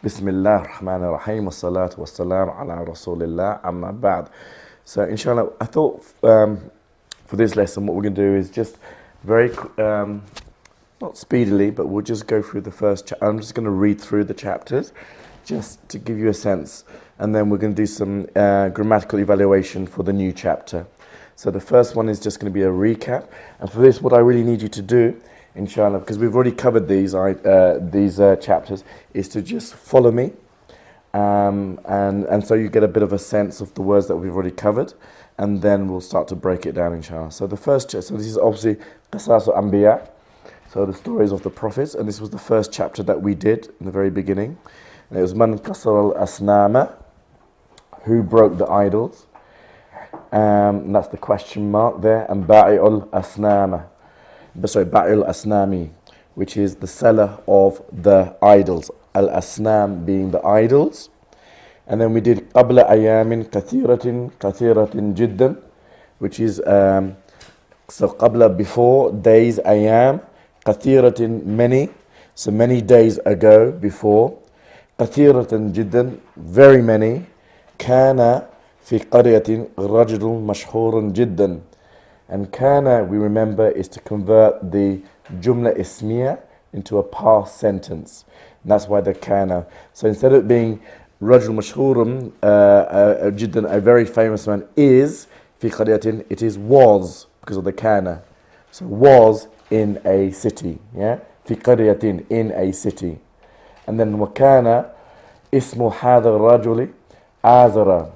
Bismillah ar-Rahman ar-Rahim wa salatu wa salam ala Rasulillah amma ba'd. So inshallah, I thought for this lesson what we're going to do is just very, not speedily, but we'll just go through the first chapter. I'm just going to read through the chapters just to give you a sense, and then we're going to do some grammatical evaluation for the new chapter. So the first one is just going to be a recap, and for this what I really need you to do, inshallah, because we've already covered these chapters, is to just follow me, and so you get a bit of a sense of the words that we've already covered, and then we'll start to break it down, inshallah. So the first, so this is obviously Qasasu Anbiya, so the stories of the prophets, and this was the first chapter that we did in the very beginning. And it was Man Kasar al-Asnama, who broke the idols, and that's the question mark there, and Ba'i'ul Asnama. Ba'il Asnami, which is the seller of the idols. Al-Asnam being the idols. And then we did Qabla Ayamin Kathiratin Jiddan, which is so Qabla before, days, Ayam, Kathiratin many, so many days ago, before. Kathiratin Jiddan, very many. Kana fi qaryatin rajulun mashhurun jiddan. And kana, we remember, is to convert the jumla ismiya into a past sentence. And that's why the kana. So instead of it being rajul mashhurun jiddan, a very famous man, is fi qaryatin, it is was, because of the kana. So was in a city, yeah? Fi qaryatin, in a city. And then wakana ismu hadha rajuli azara.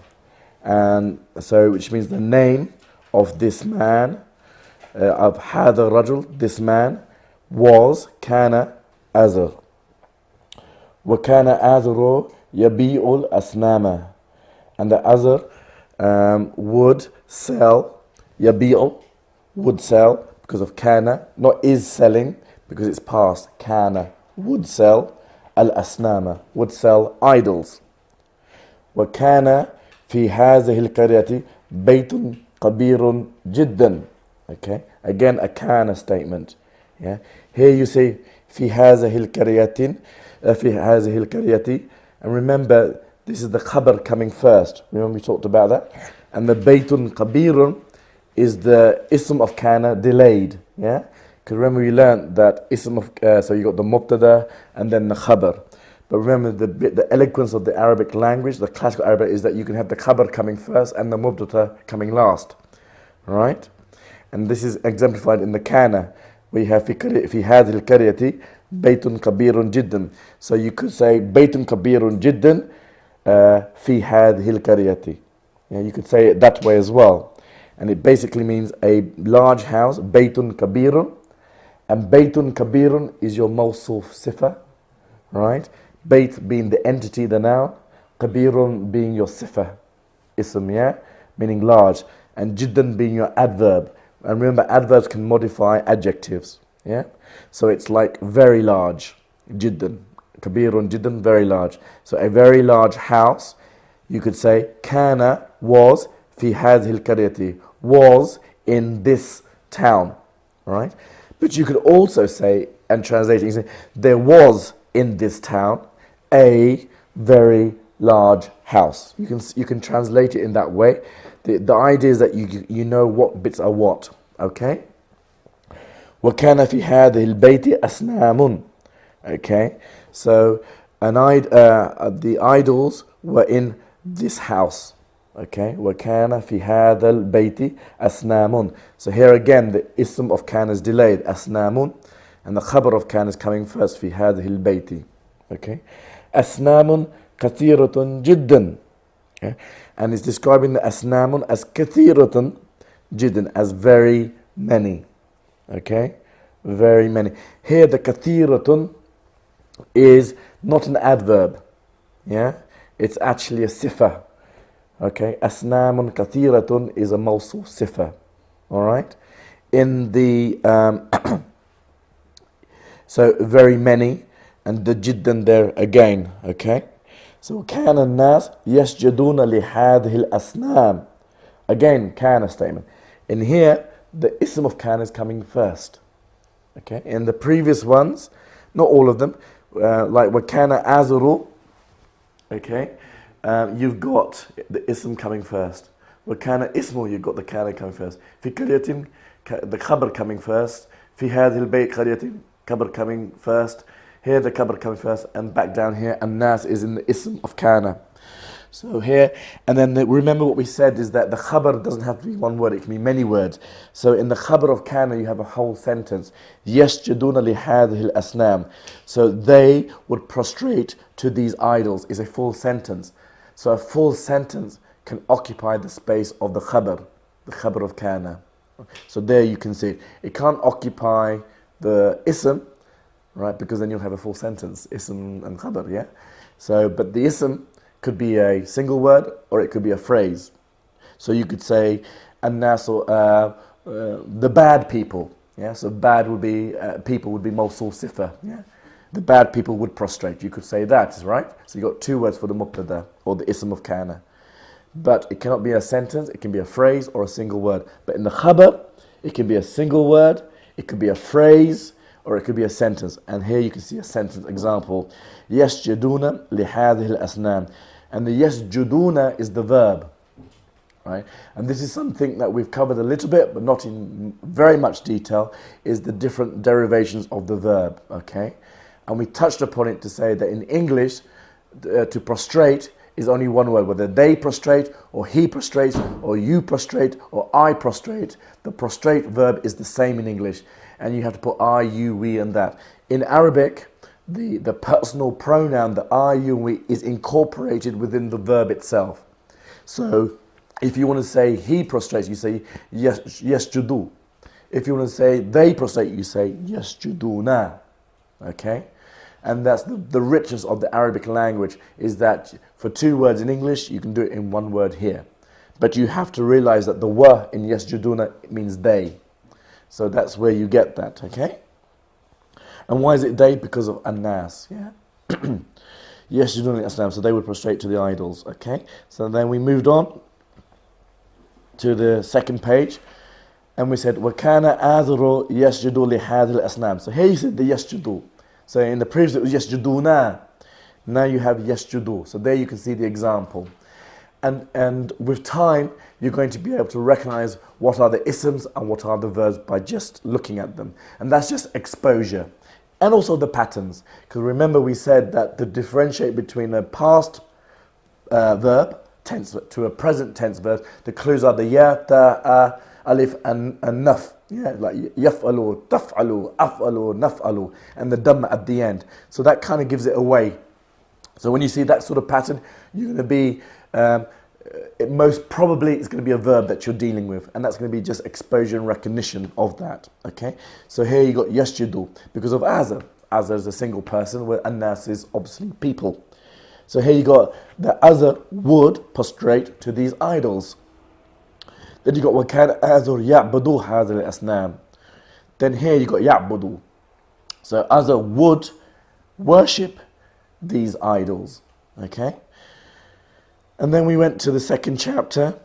And so, which means the name of this man, of hadha rajul, this man, was kana azar. Wa kana azru yabi'ul asnama. And the azar would sell, yabi'ul, would sell, because of kana, not is selling, because it's past, kana, would sell, al-asnama, would sell idols. Wa kana fi hadhihi al-qaryati baytun kabirun jiddan. Okay, again a kana statement. Yeah, here you say fi hadhihi al-qaryatin, fi hadhihi al-qaryati, and remember this is the khabar coming first. Remember we talked about that, and the baytun kabirun is the ism of kana delayed. Yeah, because remember we learned that ism of so you got the mubtada and then the khabar. But remember the eloquence of the Arabic language, the classical Arabic, is that you can have the khabar coming first and the mubtada coming last. Right? And this is exemplified in the kana. We have fi hadhihi al-qaryati baytun kabirun jiddan. So you could say baytun kabirun jiddan fi hadhihi al-qaryati. Yeah, you could say it that way as well. And it basically means a large house, baytun kabirun. And baytun kabirun is your mawsuf sifa. Right? Bayt being the entity, the noun, kabirun being your sifa, ism, yeah, meaning large, and jiddan being your adverb. And remember, adverbs can modify adjectives, yeah. So it's like very large, jiddan, kabirun jiddan, very large. So a very large house, you could say kana was fi hadhihi al-qaryati, was in this town, right? But you could also say, and translating, say there was in this town a very large house. You can translate it in that way. The idea is that you know what bits are what. Okay. وَكَانَ فِي هَذِهِ الْبَيْتِ أَسْنَامٌ. Okay. So the idols were in this house. Okay. وَكَانَ فِي هَذَا الْبَيْتِ أَسْنَامٌ. So here again the ism of kana is delayed, أَسْنَامٌ, and the khabar of kana is coming first, في هذه البيت. Okay. أسنام كثيرة جدا. Okay. And it's describing the asnamun as كثيرة جدا, as very many. Okay. Very many. Here the كثيرة is not an adverb. Yeah. It's actually a sifa. Okay. أسنام كثيرة is a mawsuf sifa. Alright. In the so very many, and the jiddan there again, okay? So كان الناس يسجدون لهذه الأصنام. Again, kana statement. In here, the ism of kana is coming first. Okay? In the previous ones, not all of them, like وَكَانَ أَزْرُ Okay, you've got the ism coming first. وكان اسمه, you've got the kana coming first. في قرية, the khabar coming first. في هذه البيت قرية, khabar coming first. Here the khabar coming first, and back down here, and nas is in the ism of kana. So here, and then remember what we said is that the khabar doesn't have to be one word, it can be many words. So in the khabar of kana, you have a whole sentence. يَسْجُدُونَ لِهَذِهِ الْأَصْنَامِ. So they would prostrate to these idols is a full sentence. So a full sentence can occupy the space of the khabar of kana. So there you can see it. It can't occupy the ism, right? Because then you'll have a full sentence, ism and khabar, yeah? So, but the ism could be a single word or it could be a phrase. So you could say الناس, the bad people. Yeah, so bad would be people would be mawsul sifa. Yeah, the bad people would prostrate. You could say that, right? So you got two words for the mubtada or the ism of kana. But it cannot be a sentence. It can be a phrase or a single word. But in the khabar, it can be a single word. It could be a phrase or it could be a sentence. And here you can see a sentence example. يَسْجُدُونَ لِهَذِهِ الْأَصْنَامِ. And the yasjuduna is the verb, right? And this is something that we've covered a little bit, but not in very much detail, is the different derivations of the verb, okay? And we touched upon it to say that in English, to prostrate is only one word, whether they prostrate, or he prostrates, or you prostrate, or I prostrate. The prostrate verb is the same in English, and you have to put I, you, we, and that. In Arabic, the personal pronoun, the I, you, we, is incorporated within the verb itself. So, if you want to say he prostrates, you say yasjudu. If you want to say they prostrate, you say yasjuduna. Okay? And that's the richness of the Arabic language, is that for two words in English, you can do it in one word here. But you have to realize that the wa in yasjuduna means they. So that's where you get that, okay? And why is it they? Because of an-nas, yeah? Yasjudun al-asnam, so they would prostrate to the idols, okay? So then we moved on to the second page, and we said, وَكَانَ آذُرُ يَسْجُدُ لِهَذِهِ الْأَصْنَامِ. So here you said the yasjudu. So in the previous it was yasjuduna. Now you have yasjudu. So there you can see the example. And with time, you're going to be able to recognize what are the isms and what are the verbs by just looking at them. And that's just exposure. And also the patterns. Because remember we said that to differentiate between a past verb, tense, to a present tense verb, the clues are the ya, ta, alif, and naf. Yeah, like yaf'alu, taf'alu, af'alu, naf'alu, and the dhamma at the end. So that kind of gives it away. So when you see that sort of pattern, you're going to be, most probably it's going to be a verb that you're dealing with, and that's going to be just exposure and recognition of that. Okay, so here you got yasjudu because of azar. Azar is a single person, where annas is obviously people. So here you got the azar would prostrate to these idols. Then you got وَكَانَ أَذُرْ يَعْبُدُوا هَذِهِ الْأَصْنَامِ. Then here you got يَعْبُدُوا. So Azar would worship these idols. Okay? And then we went to the second chapter.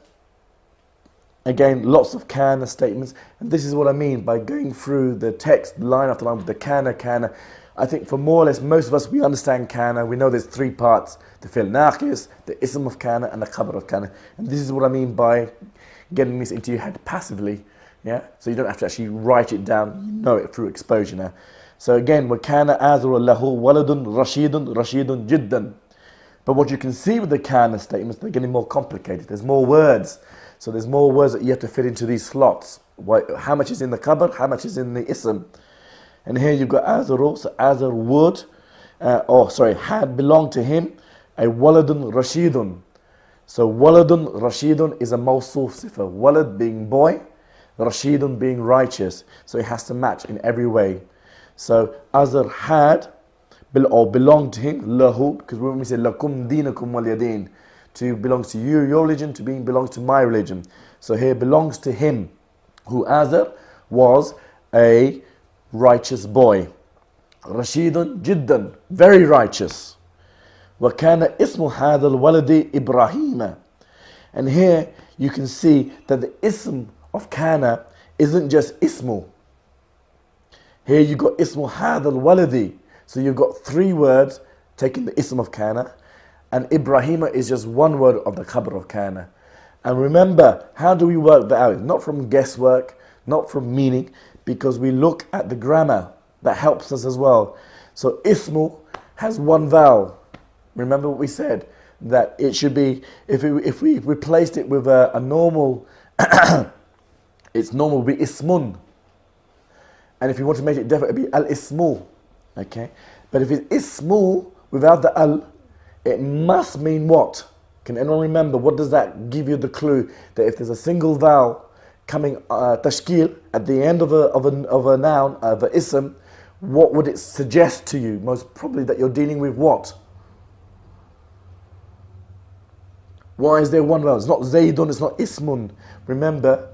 Again, lots of kana statements. And this is what I mean by going through the text line after line with the kana. I think for more or less most of us, we understand kana. We know there's three parts. The fi'l naqis, the ism of kana, and the khabar of kana. And this is what I mean by getting this into your head passively, yeah? So you don't have to actually write it down, you know it through exposure now. So again, وَكَانَ آذُرَ لَهُ وَلَدٌ رَشِيدٌ جِدًّا. But what you can see with the kana statements, they're getting more complicated. There's more words. So there's more words that you have to fit into these slots. How much is in the khabar, how much is in the ism? And here you've got Azar, so Azar would, had belonged to him, a waladun rashidun. So waladun rashidun is a mawsuf sifa. Walad being boy, rashidun being righteous. So it has to match in every way. So Azar had or belonged to him, lahu, because when we say lakum dinakum waliyadin, to belongs to you, your religion, to being belongs to my religion. So here belongs to him, who Azar was a righteous boy. Rashidun jiddan, very righteous. وَكَانَ اسْمُ هَذَا الْوَلَدِ إِبْرَاهِيمَ. And here you can see that the ism of kana isn't just ismu. Here you got ismu هَذَا الْوَلَدِ. So you've got three words taking the ism of kana, And Ibrahima is just one word of the khabar of kana. And remember, how do we work that out? Not from guesswork, not from meaning, because we look at the grammar. That helps us as well. So ismu has one vowel. Remember what we said? That it should be, if we replaced it with a normal, its normal would be ismun. And if you want to make it definite, it would be al-ismu. Okay? But if it's ismu without the al, it must mean what? Can anyone remember? What does that give you the clue? That if there's a single vowel coming, tashkil, at the end of a noun, of an ism, what would it suggest to you? Most probably that you're dealing with what? Why is there one vowel? It's not Zaydun, it's not Ismun. Remember?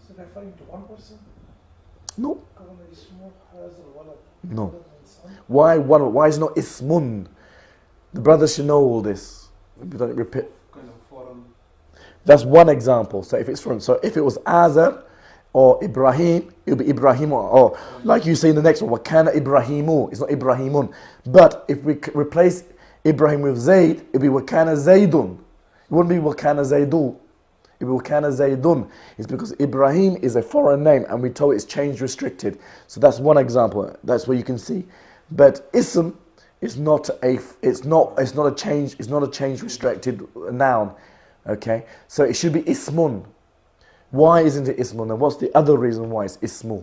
Is it referring to one person? No. No. Why one? Why is it not Ismun? The brothers should know all this. We don't repeat. That's one example. So if it's from, so if it was Azar or Ibrahim, it would be Ibrahim, or like you say in the next one, Wakana Ibrahimu. It's not Ibrahimun. But if we replace Ibrahim with Zayd, it would be Wakana Zaydun. It wouldn't be Wakana Zaydu. It would be Wakana Zaydun. It's because Ibrahim is a foreign name, and we told it's change restricted. So that's one example. That's where you can see. But Ism is not a change restricted noun. Okay, so it should be Ismun. Why isn't it Ismun? And what's the other reason why it's Ismu?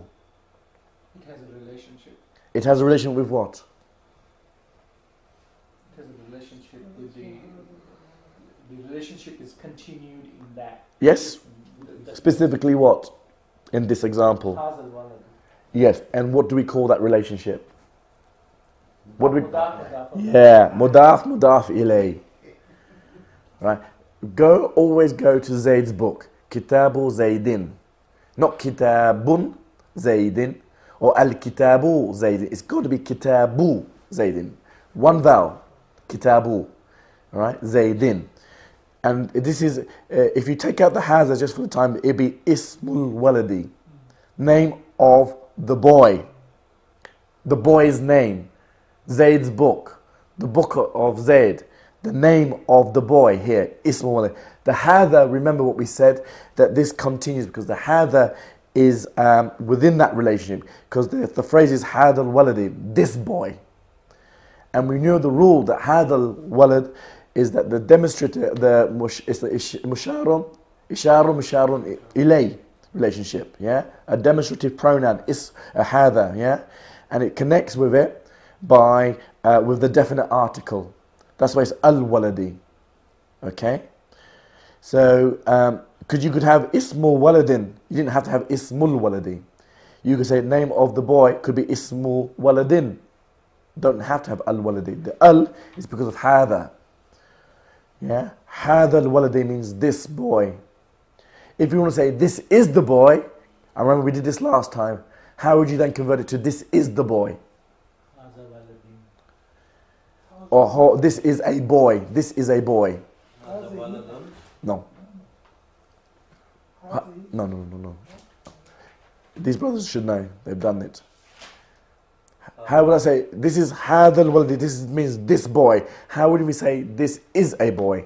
It has a relationship. It has a relationship with what? It has a relationship with the relationship is continued in that. Yes. Specifically what? In this example. Yes. And what do we call that relationship? What do we? Yeah. Mudaf ilay. Right. Always go to Zayd's book. Kitabu Zaydin. Not Kitabun Zaydin or Al-Kitabu Zaydin. It's got to be Kitabu Zaydin. One vowel. Kitabu. Right? Zaydin. And this is, if you take out the haza just for the time, it'd be Ismul Waladi. Name of the boy. The boy's name. Zayd's book. The book of Zayd. The name of the boy here, Ismul Waladi. The hadha, remember what we said, that this continues because the hadha is within that relationship. Because the phrase is hadha al-waladi, this boy. And we know the rule that hadha al-walad is that the demonstrator, is the musharun ilay relationship, yeah? A demonstrative pronoun is a hadha, yeah? And it connects with it by, with the definite article. That's why it's al-waladi, okay? So, you could have Ismul Waladin. You didn't have to have Ismul Waladi. You could say name of the boy could be Ismul Waladin. Don't have to have Al-Waladi. The Al is because of Hadha. Yeah? Hadha Al-Waladi means this boy. If you want to say this is the boy, I remember we did this last time, how would you then convert it to this is the boy? Or this is a boy. This is a boy. No. No. These brothers should know. They've done it. How would I say, this is Hadal Waladi, this means this boy. How would we say, this is a boy?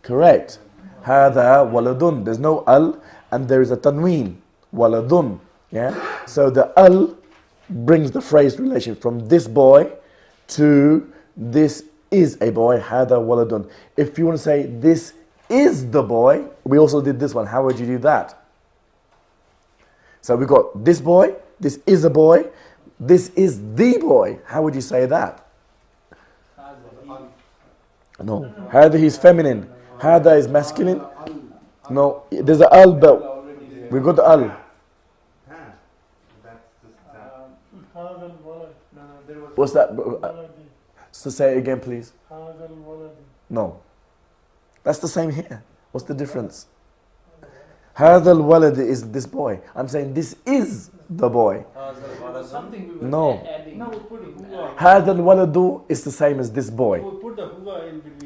Correct. Hada waladun. There's no al and there is a tanween. Waladun. Yeah? So the al brings the phrase relation from this boy to this is a boy. Hada waladun. If you want to say this is the boy, we also did this one. How would you do that? So we've got this boy, this is a boy, this is the boy. How would you say that? No. Hada is feminine. Hada is masculine. No. There's a al, but we've got the al. What's that? So say it again, please. No. That's the same here. What's the difference? Hadha al-walad is this boy. I'm saying this is the boy. No. Hadha al-waladu is the same as this boy.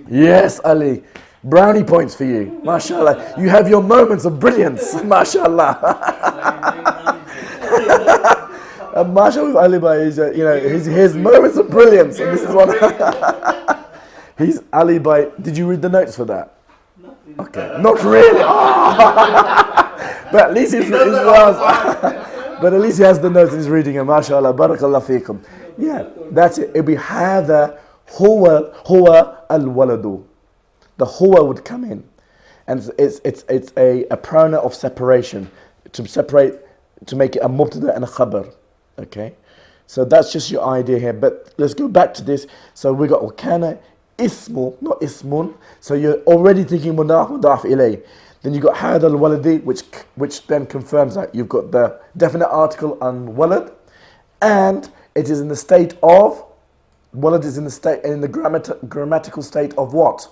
Yes, Ali. Brownie points for you. MashaAllah. You have your moments of brilliance. MashaAllah. And MashaAllah with Ali Bhai is, his moments of brilliance. And this is one. He's Ali Bhai. Did you read the notes for that? Okay. Not really. Oh. But at least but at least he has the notes and he's reading it. MashaAllah. Barakallah feekum. Yeah, that's it. It'll be هذا هو الولد. The huwa would come in, and it's a pronoun of separation to make it a mubtada and a khabar. Okay, so that's just your idea here. But let's go back to this. So we got wakana ismu, not ismun. So you're already thinking mudaf ilay. Then you got hada al-waladi, which then confirms that you've got the definite article on walad, and it is in the state of walad is in the grammatical state of what?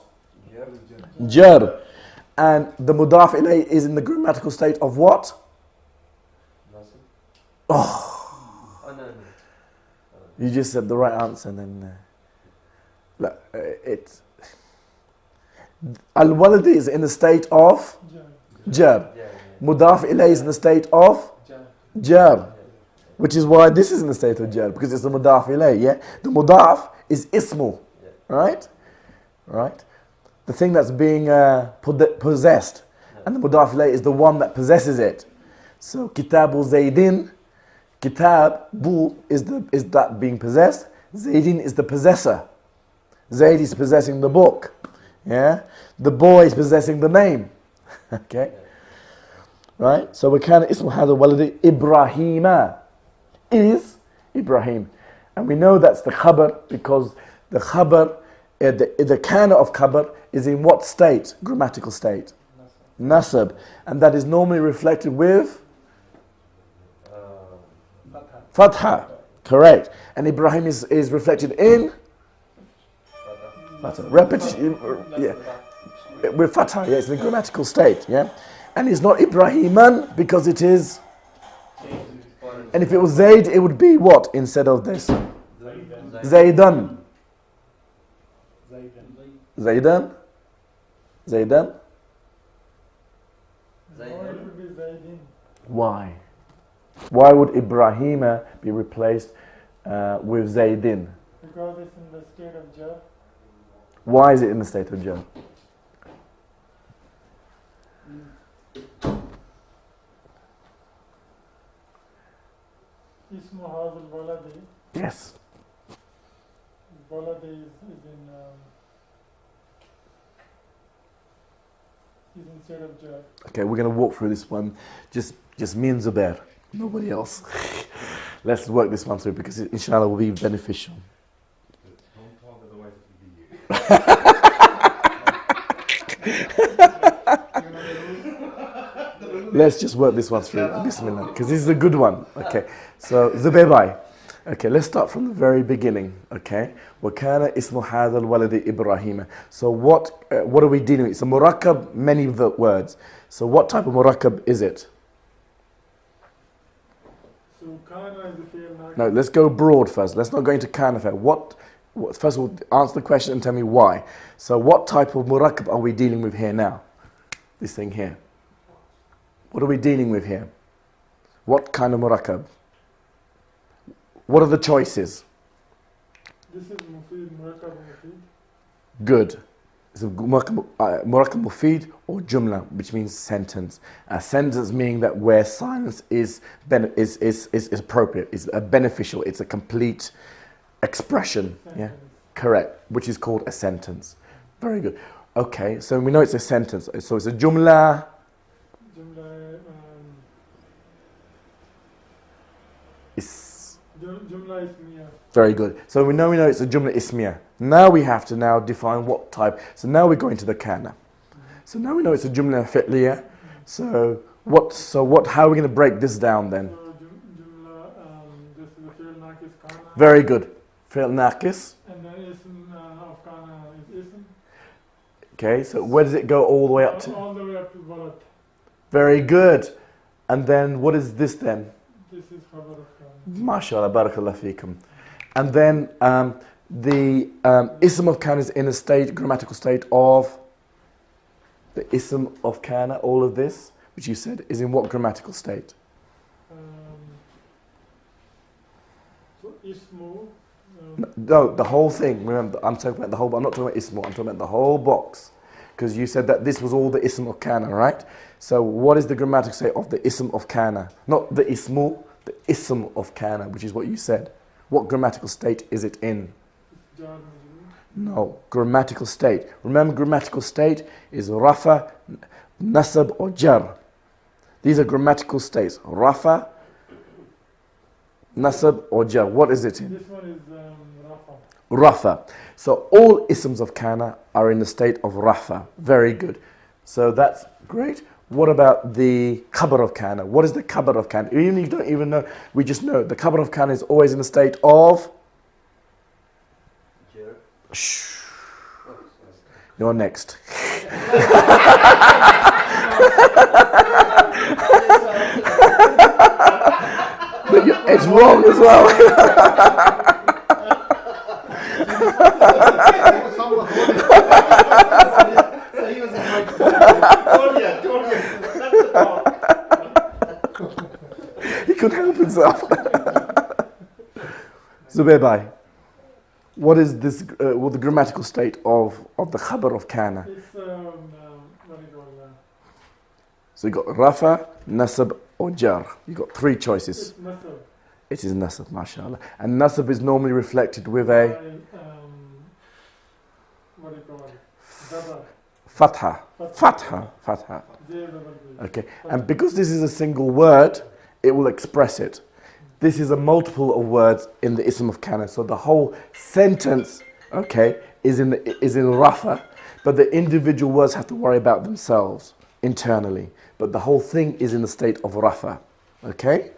Jar. And the mudaf ilay is in the grammatical state of what? Oh. You just said the right answer and then it's al-waladi is in the state of jar. Mudaf ilay is in the state of jar. Which is why this is in the state of jar, because it's the mudaf ilay, yeah? The mudaf is ismu, right? Right? The thing that's being possessed, and the mudaf ilay is the one that possesses it. So kitabu zaydin, kitabu is that being possessed. Zaydin is the possessor. Zayd is possessing the book. Yeah, the boy is possessing the name. Okay, right. So we can ismu hada waladi Ibrahima is Ibrahim, and we know that's the khabar because the khabar, the kana of khabar is in what state? Grammatical state. Nasab. And that is normally reflected with Fatha. Correct. And Ibrahim is reflected in repetition. Yeah. With Fatha, yeah, it's in the grammatical state, yeah. And it's not Ibrahiman because it is. And if it was Zayd, it would be what instead of this? Zaydan. Zaydan? Zaydan? Why? Why would Ibrahima be replaced with Zaydin? Because it's in the state of jar. Why is it in the state of jar? Ismu hazal waladi. Yes. Waladi is in state of jar. Okay, we're going to walk through this one. Just me and Zubair. Nobody else. Let's work this one through because it, inshallah, will be beneficial. Don't talk, otherwise it will be you. Let's just work this one through. Bismillah. Because this is a good one. Okay. So, Zubair bhai. Okay, let's start from the very beginning. Okay. وَكَانَ إِسْمُ هَذَا الْوَلَدِ إِبْرَاهِيمَ. So what are we dealing with? It's a murakkab, many words. So what type of murakkab is it? So kana is the fi'l. No, let's go broad first. Let's not go into kana first. First of all, answer the question and tell me why. So what type of murakkab are we dealing with here now? This thing here. What are we dealing with here? What kind of murakkab? What are the choices? This is mufid, murakkab mufid. Good. It's a murakkab mufid or jumla, which means sentence. A sentence meaning that where silence is appropriate, is beneficial, it's a complete expression. Sentence. Yeah, correct. Which is called a sentence. Very good. Okay, so we know it's a sentence. So it's a jumla. Jumla ismiya. Very good. So we know it's a jumla ismiya. Now we have to define what type. So now we're going to the kana. So now we know it's a jumla fi'liya. So how are we going to break this down then? So jumla, this is the fi'l naqis kana. Very good. Fi'l naqis. And then ism of kana is ism. Okay, so where does it go all the way up to? All the way up to walad. Very good. And then what is this then? This is khabar of kana. MashaAllah, barakallah feekum. And then the ism of kana is in a grammatical state of The ism of kana, all of this, which you said, is in what grammatical state? So ismu. No, the whole thing. Remember, I'm talking about the whole. I'm not talking about ismu. I'm talking about the whole box, because you said that this was all the ism of kana, right? So, what is the grammatical state of the ism of kana? Not the ismu, the ism of kana, which is what you said. What grammatical state is it in? Jar. No, grammatical state. Remember, grammatical state is rafa, nasab, or jar. These are grammatical states. Rafa, nasab, or jar. What is it in? This one is Rafa. Rafa. So all isms of kana are in the state of rafa. Very good. So that's great. What about the khabar of kana? What is the khabar of kana? Even if you don't even know, we just know the khabar of kana is always in the state of. Shh. You're next. But it's wrong as well. So he was like, He couldn't help himself. Zubair bhai, what is this? The grammatical state of the khabar of kana? It's what do you call that? So you got rafa, nasab, or jar. You got three choices. It's nasab. It is nasab, mashallah. And nasab is normally reflected with a What do you call it? Daba. fatha. Fatha. Fatha. J double B. Okay. And because this is a single word, it will express it. This is a multiple of words in the ism of kana. So the whole sentence, okay, is in rafa, but the individual words have to worry about themselves internally. But the whole thing is in the state of rafa. Okay?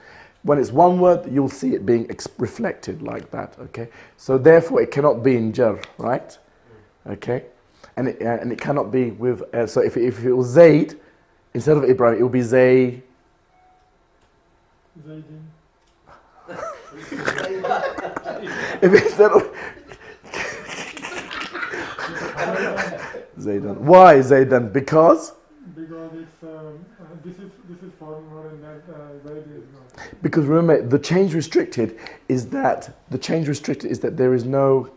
When it's one word, you'll see it being reflected like that. Okay? So therefore, it cannot be in jar, right? Okay? And it cannot be with. So if it was Zayd, instead of Ibrahim, it would be Zay. Zaydin. If instead of Zaydan. Why Zaydan? Because Because this is foreign word and that Zaydin is not. Because remember, the change restricted is that there is no.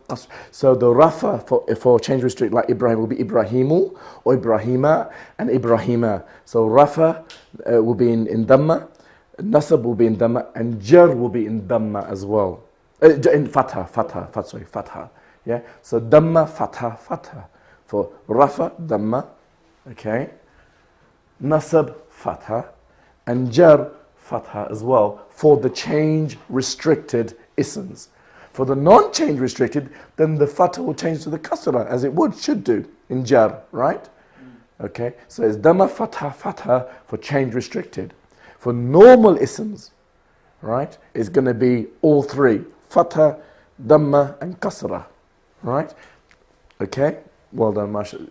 So the rafa for change restricted, like Ibrahim, will be Ibrahimu or Ibrahima and Ibrahima. So rafa will be in dhamma, nasab will be in dhamma, and jar will be in dhamma as well. In fatha. Yeah. So dhamma, fatha. For rafa, dhamma. Okay. Nasab, fatha, and jar, fatha as well, for the change restricted isms. For the non-change restricted, then the fatha will change to the kasra, as it should do in jar, right? Okay, so it's dhamma, fatha for change restricted. For normal isms, right, it's going to be all three, fatha, dhamma, and kasra, right? Okay, well done, Masha.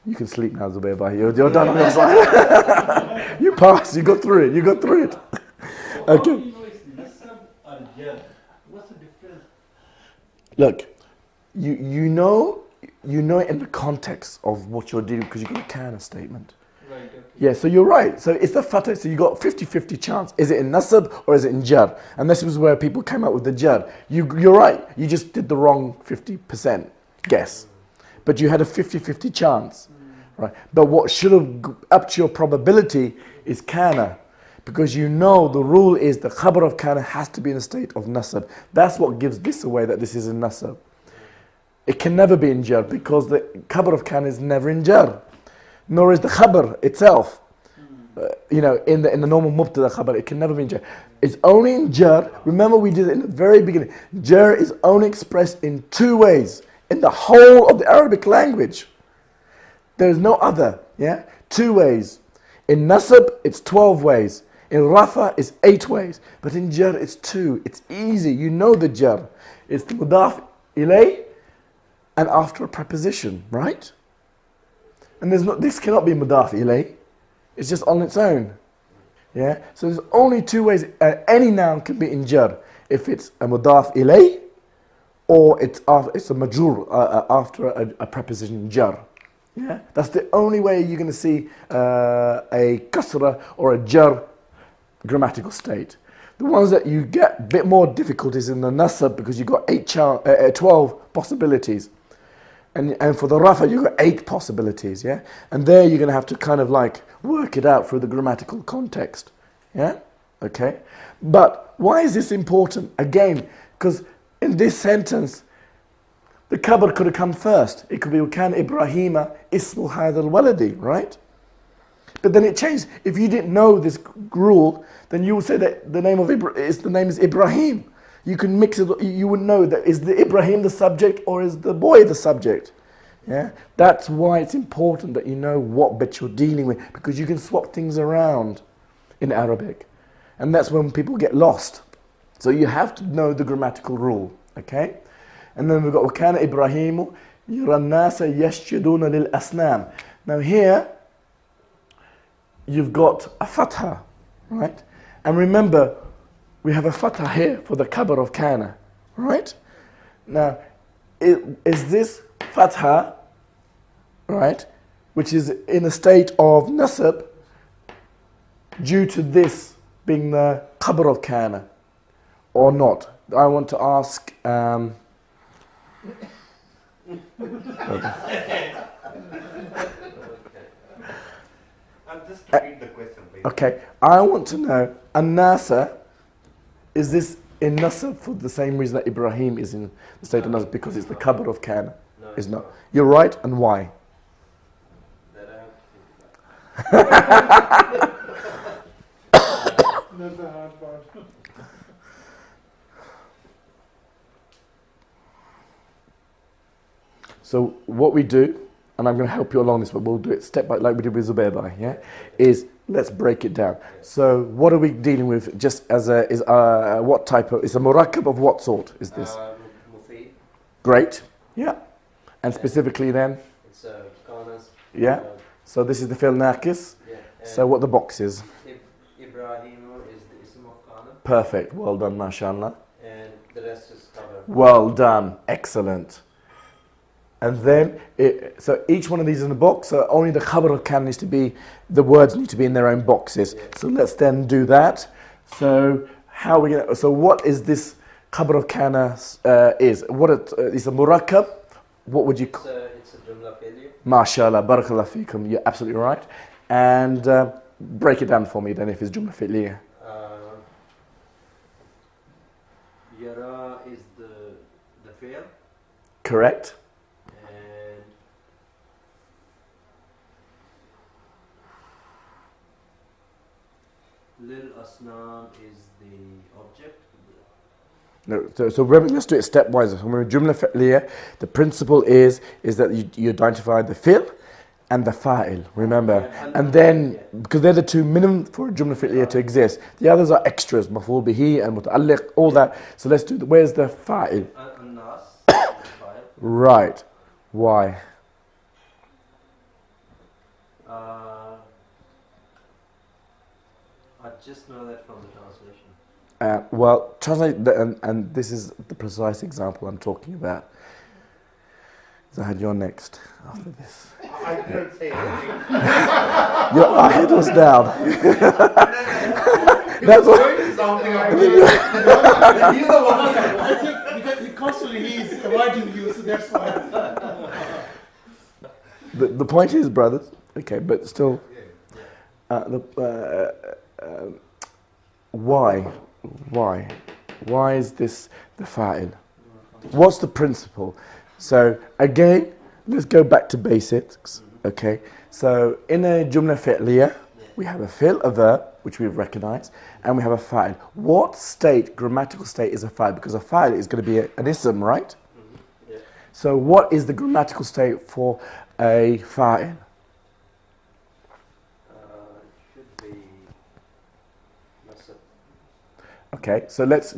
You can sleep now, Zubair bhai. You're done on your side. You passed. You got through it. Okay. What's the difference? Look, you know it in the context of what you're dealing, because you got a kana statement. Right, okay. Yeah, so you're right. So it's the fatah. So you got 50-50 chance. Is it in nasab or is it in jar? And this was where people came out with the jar. You're right. You just did the wrong 50% guess, but you had a 50-50 chance. Right, but what should have upped your probability is kana, because you know the rule is the khabar of kana has to be in a state of nasab. That's what gives this away, that this is in nasab. It can never be in jar, because the khabar of kana is never in jar, nor is the khabar itself. In the normal mubtada khabar, it can never be in jar. It's only in jar. Remember, we did it in the very beginning. Jar is only expressed in two ways in the whole of the Arabic language. There is no other, yeah? 2 ways. In nasab, it's 12 ways. In rafa, it's 8 ways. But in jar, it's 2. It's easy. You know the jar. It's the mudaf ilay and after a preposition, right? And this cannot be mudaf ilay. It's just on its own. Yeah? So there's only 2 ways. Any noun can be in jar. If it's a mudaf ilay or it's a majrur after a preposition jar. Yeah, that's the only way you're going to see a kasra or a jar grammatical state. The ones that you get a bit more difficulties in the nasab because you've got 12 possibilities. And for the rafa, you've got 8 possibilities, yeah? And there you're going to have to kind of like work it out through the grammatical context, yeah? Okay? But why is this important? Again, because in this sentence, the khabar could have come first. It could be, وَكَانَ إِبْرَاهِيمَ إِسْمُ هَذَا الْوَلَدِ, right? But then it changed. If you didn't know this rule, then you would say that the name is Ibrahim. You can mix it. You would know that is the Ibrahim the subject or is the boy the subject. Yeah, that's why it's important that you know what bit you're dealing with, because you can swap things around in Arabic, and that's when people get lost. So you have to know the grammatical rule. Okay, and then we've got وَكَانَ إِبْرَاهِيمُ يَرَى النَّاسَ يَسْجُدُونَ لِلْأَصْنَامِ. Now here you've got a fatha, right? And remember, we have a fatha here for the khabar of kana, right? Now, is this fatha, right, which is in a state of nasab, due to this being the khabar of kana, or not? I want to ask... Just repeat the question, please. Okay, I want to know, an-nasa, is this in nasab for the same reason that Ibrahim is in the state of nasab, because it's the khabar of kana? No, It's not. You're right, and why? That I have to think about. That's the hard part. So what we do, and I'm going to help you along this, but we'll do it step by, like we did with Zubayr, yeah, is let's break it down. So what are we dealing with? Just as what type of? It's a murakkab of what sort is this? Mufid. Great, yeah, and specifically then, It's Qanas. yeah. So this is the fi'l naqis. Yeah. So what the box is? Ibrahim is the ism of Qana, Perfect. Well done, mashallah. and the rest is covered. Well done. Excellent. And then, so each one of these in the box, so only the khabar of kan needs to be, the words need to be in their own boxes. Yeah. So let's then do that. So how are we going to, so what is this khabar of kana is? What it's a murakkab? What would you call? It's a jumla failure. MashaAllah, barakallah feekum, you're absolutely right. And break it down for me then if it's jumla fi'liya. Yara is the fail, Correct? and Lil Asnam is the object. No, so remember, let's do it stepwise. So when we're jumla fi'liya, the principle is that you identify the fi'l and the fa'il, remember. And then, because they're the two minimum for a jumla fi'liya to exist. The others are extras, maf'ul bihi and muta'alliq, all that. So let's do, where's the fa'il? An-nas is the file. Right. Why? I just know that from the translation. Well, translate, and this is the precise example I'm talking about. Zahid, you're next after this. I couldn't say anything. Your head was down. That's what. Something I mean. He's the one. I think because constantly he is avoiding you, so that's why. The point is, brothers. Okay, but still, why is this the fa'il? What's the principle? So again, let's go back to basics. Okay, so in a jumla fi'liya, we have a fi'l, a verb, which we've recognized, and we have a fa'il. What state, grammatical state, is a fa'il? Because a fa'il is going to be an ism, right? Yeah. So what is the grammatical state for a fa'il? Should be nasab. Okay, so let's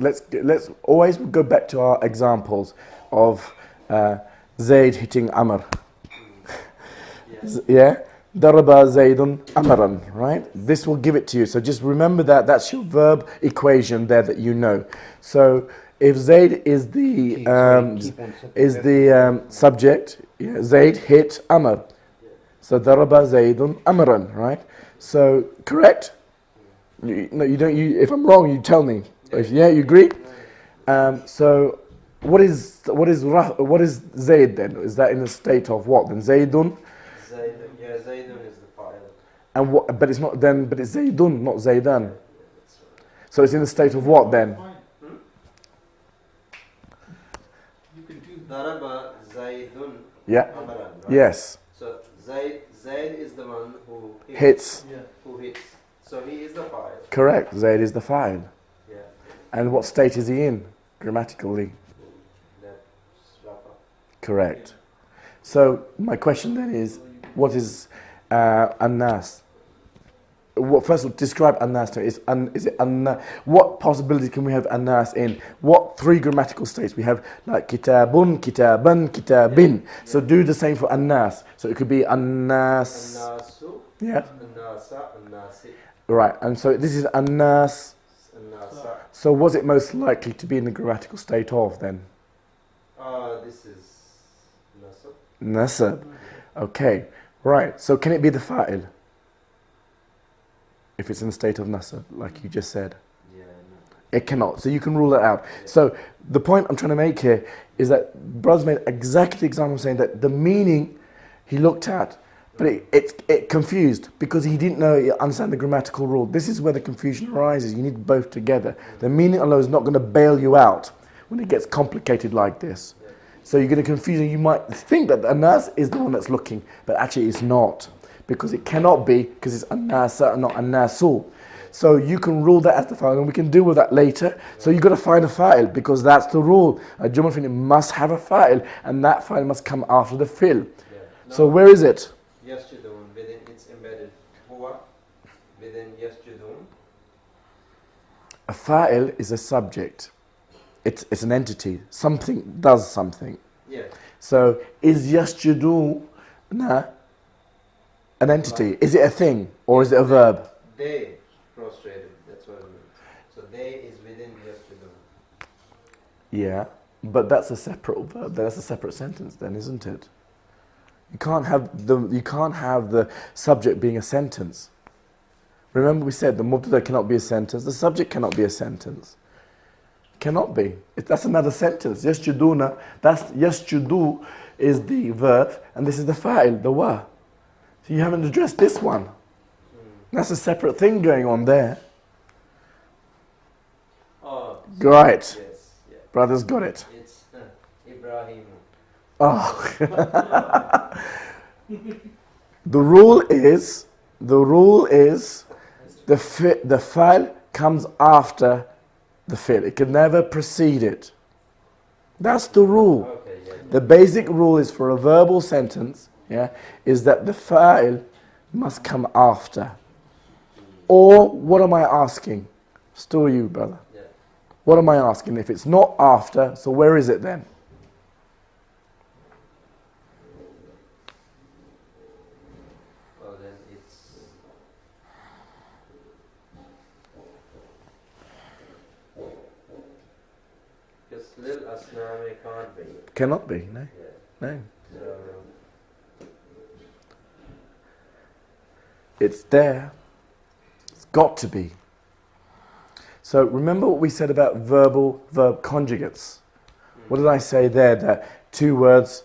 always go back to our examples of Zayd hitting Amr. Yes. Yeah? Daraba Zaydun Amran, right? This will give it to you. So just remember that. That's your verb equation there that you know. So if Zayd is the subject, yeah, Zayd hit Amr. So daraba Zaidun amran, right? So correct? No, you don't. If I'm wrong, you tell me. If yeah, you agree. So what is Zaid then? Is that in a state of what then? Zaidun. Zaidun, yeah, Zaidun is the file. And what? But it's not then. But it's Zaidun, not Zaidan. Yeah, that's right. So it's in a state of what then? You can do Daraba Zaidun Yeah. Amran, right? Yes. So Zaid is the one who Hits. yeah. Who hits. So he is the file. Correct. Zaid is the fa'il. Yeah. And what state is he in grammatically? That's Rafa. Correct. So my question then is, what is An-Nas? First of all, describe An-Nas to me. Is it An-Nas? What possibility can we have An-Nas in? What three grammatical states? We have like Kitabun, Kitaban, Kitabin. So do the same for An-Nas. So it could be An-Nas. An-Nasu, Yeah. An-Nasa, An-Nasi, Right. And so this is An-Nas. An-Nasa. So was it most likely to be in the grammatical state of then? This is Nasab. Nasab. Okay. Right. So can it be the fa'il? If it's in the state of nasab, like you just said. Yeah, no. It cannot. So you can rule that out. So the point I'm trying to make here is that Brother's made exactly the example saying that the meaning he looked at, but it confused because he didn't understand the grammatical rule. This is where the confusion arises. You need both together. The meaning alone is not going to bail you out when it gets complicated like this. So you're going to confuse and you might think that the Anas is the one that's looking, but actually it's not. Because it cannot be, because it's An-Nasa and not An-Nasu. So you can rule that as the fa'il, and we can deal with that later. So you've got to find a fa'il, because that's the rule. A Jumal fi'l must have a fa'il, and that fa'il must come after the fi'l. Yeah. So where is it? Yasjudun, within it's embedded. Huwa, within Yasjudun. A fa'il is a subject. It's an entity. Something does something. Yeah. So is yasjuduna an entity? Is it a thing, or is it a verb? They prostrated, that's what it means. So they is within Yasjudun. Yeah, but that's a separate verb. That's a separate sentence, then, isn't it? You can't have the subject being a sentence. Remember, we said the mubtada cannot be a sentence. The subject cannot be a sentence. Cannot be. That's another sentence. Yasjuduna. That's yasjudu is the verb, and this is the fa'il, the wa. So you haven't addressed this one. That's a separate thing going on there. Oh. Right. Yes. Yeah. Brothers got it. It's Ibrahim. Oh. The rule is the fa'il comes after the fi'l. It can never precede it. That's the rule. Okay, yeah. The basic rule is for a verbal sentence, is that the fa'il must come after. Or what am I asking? Still you, brother. Yeah. What am I asking? If it's not after, so where is it then? Well, then it's. Because Lil Asnami can't be. Cannot be, no. Yeah. No. So, It's there. It's got to be. So remember what we said about verb conjugates. What did I say there? That two words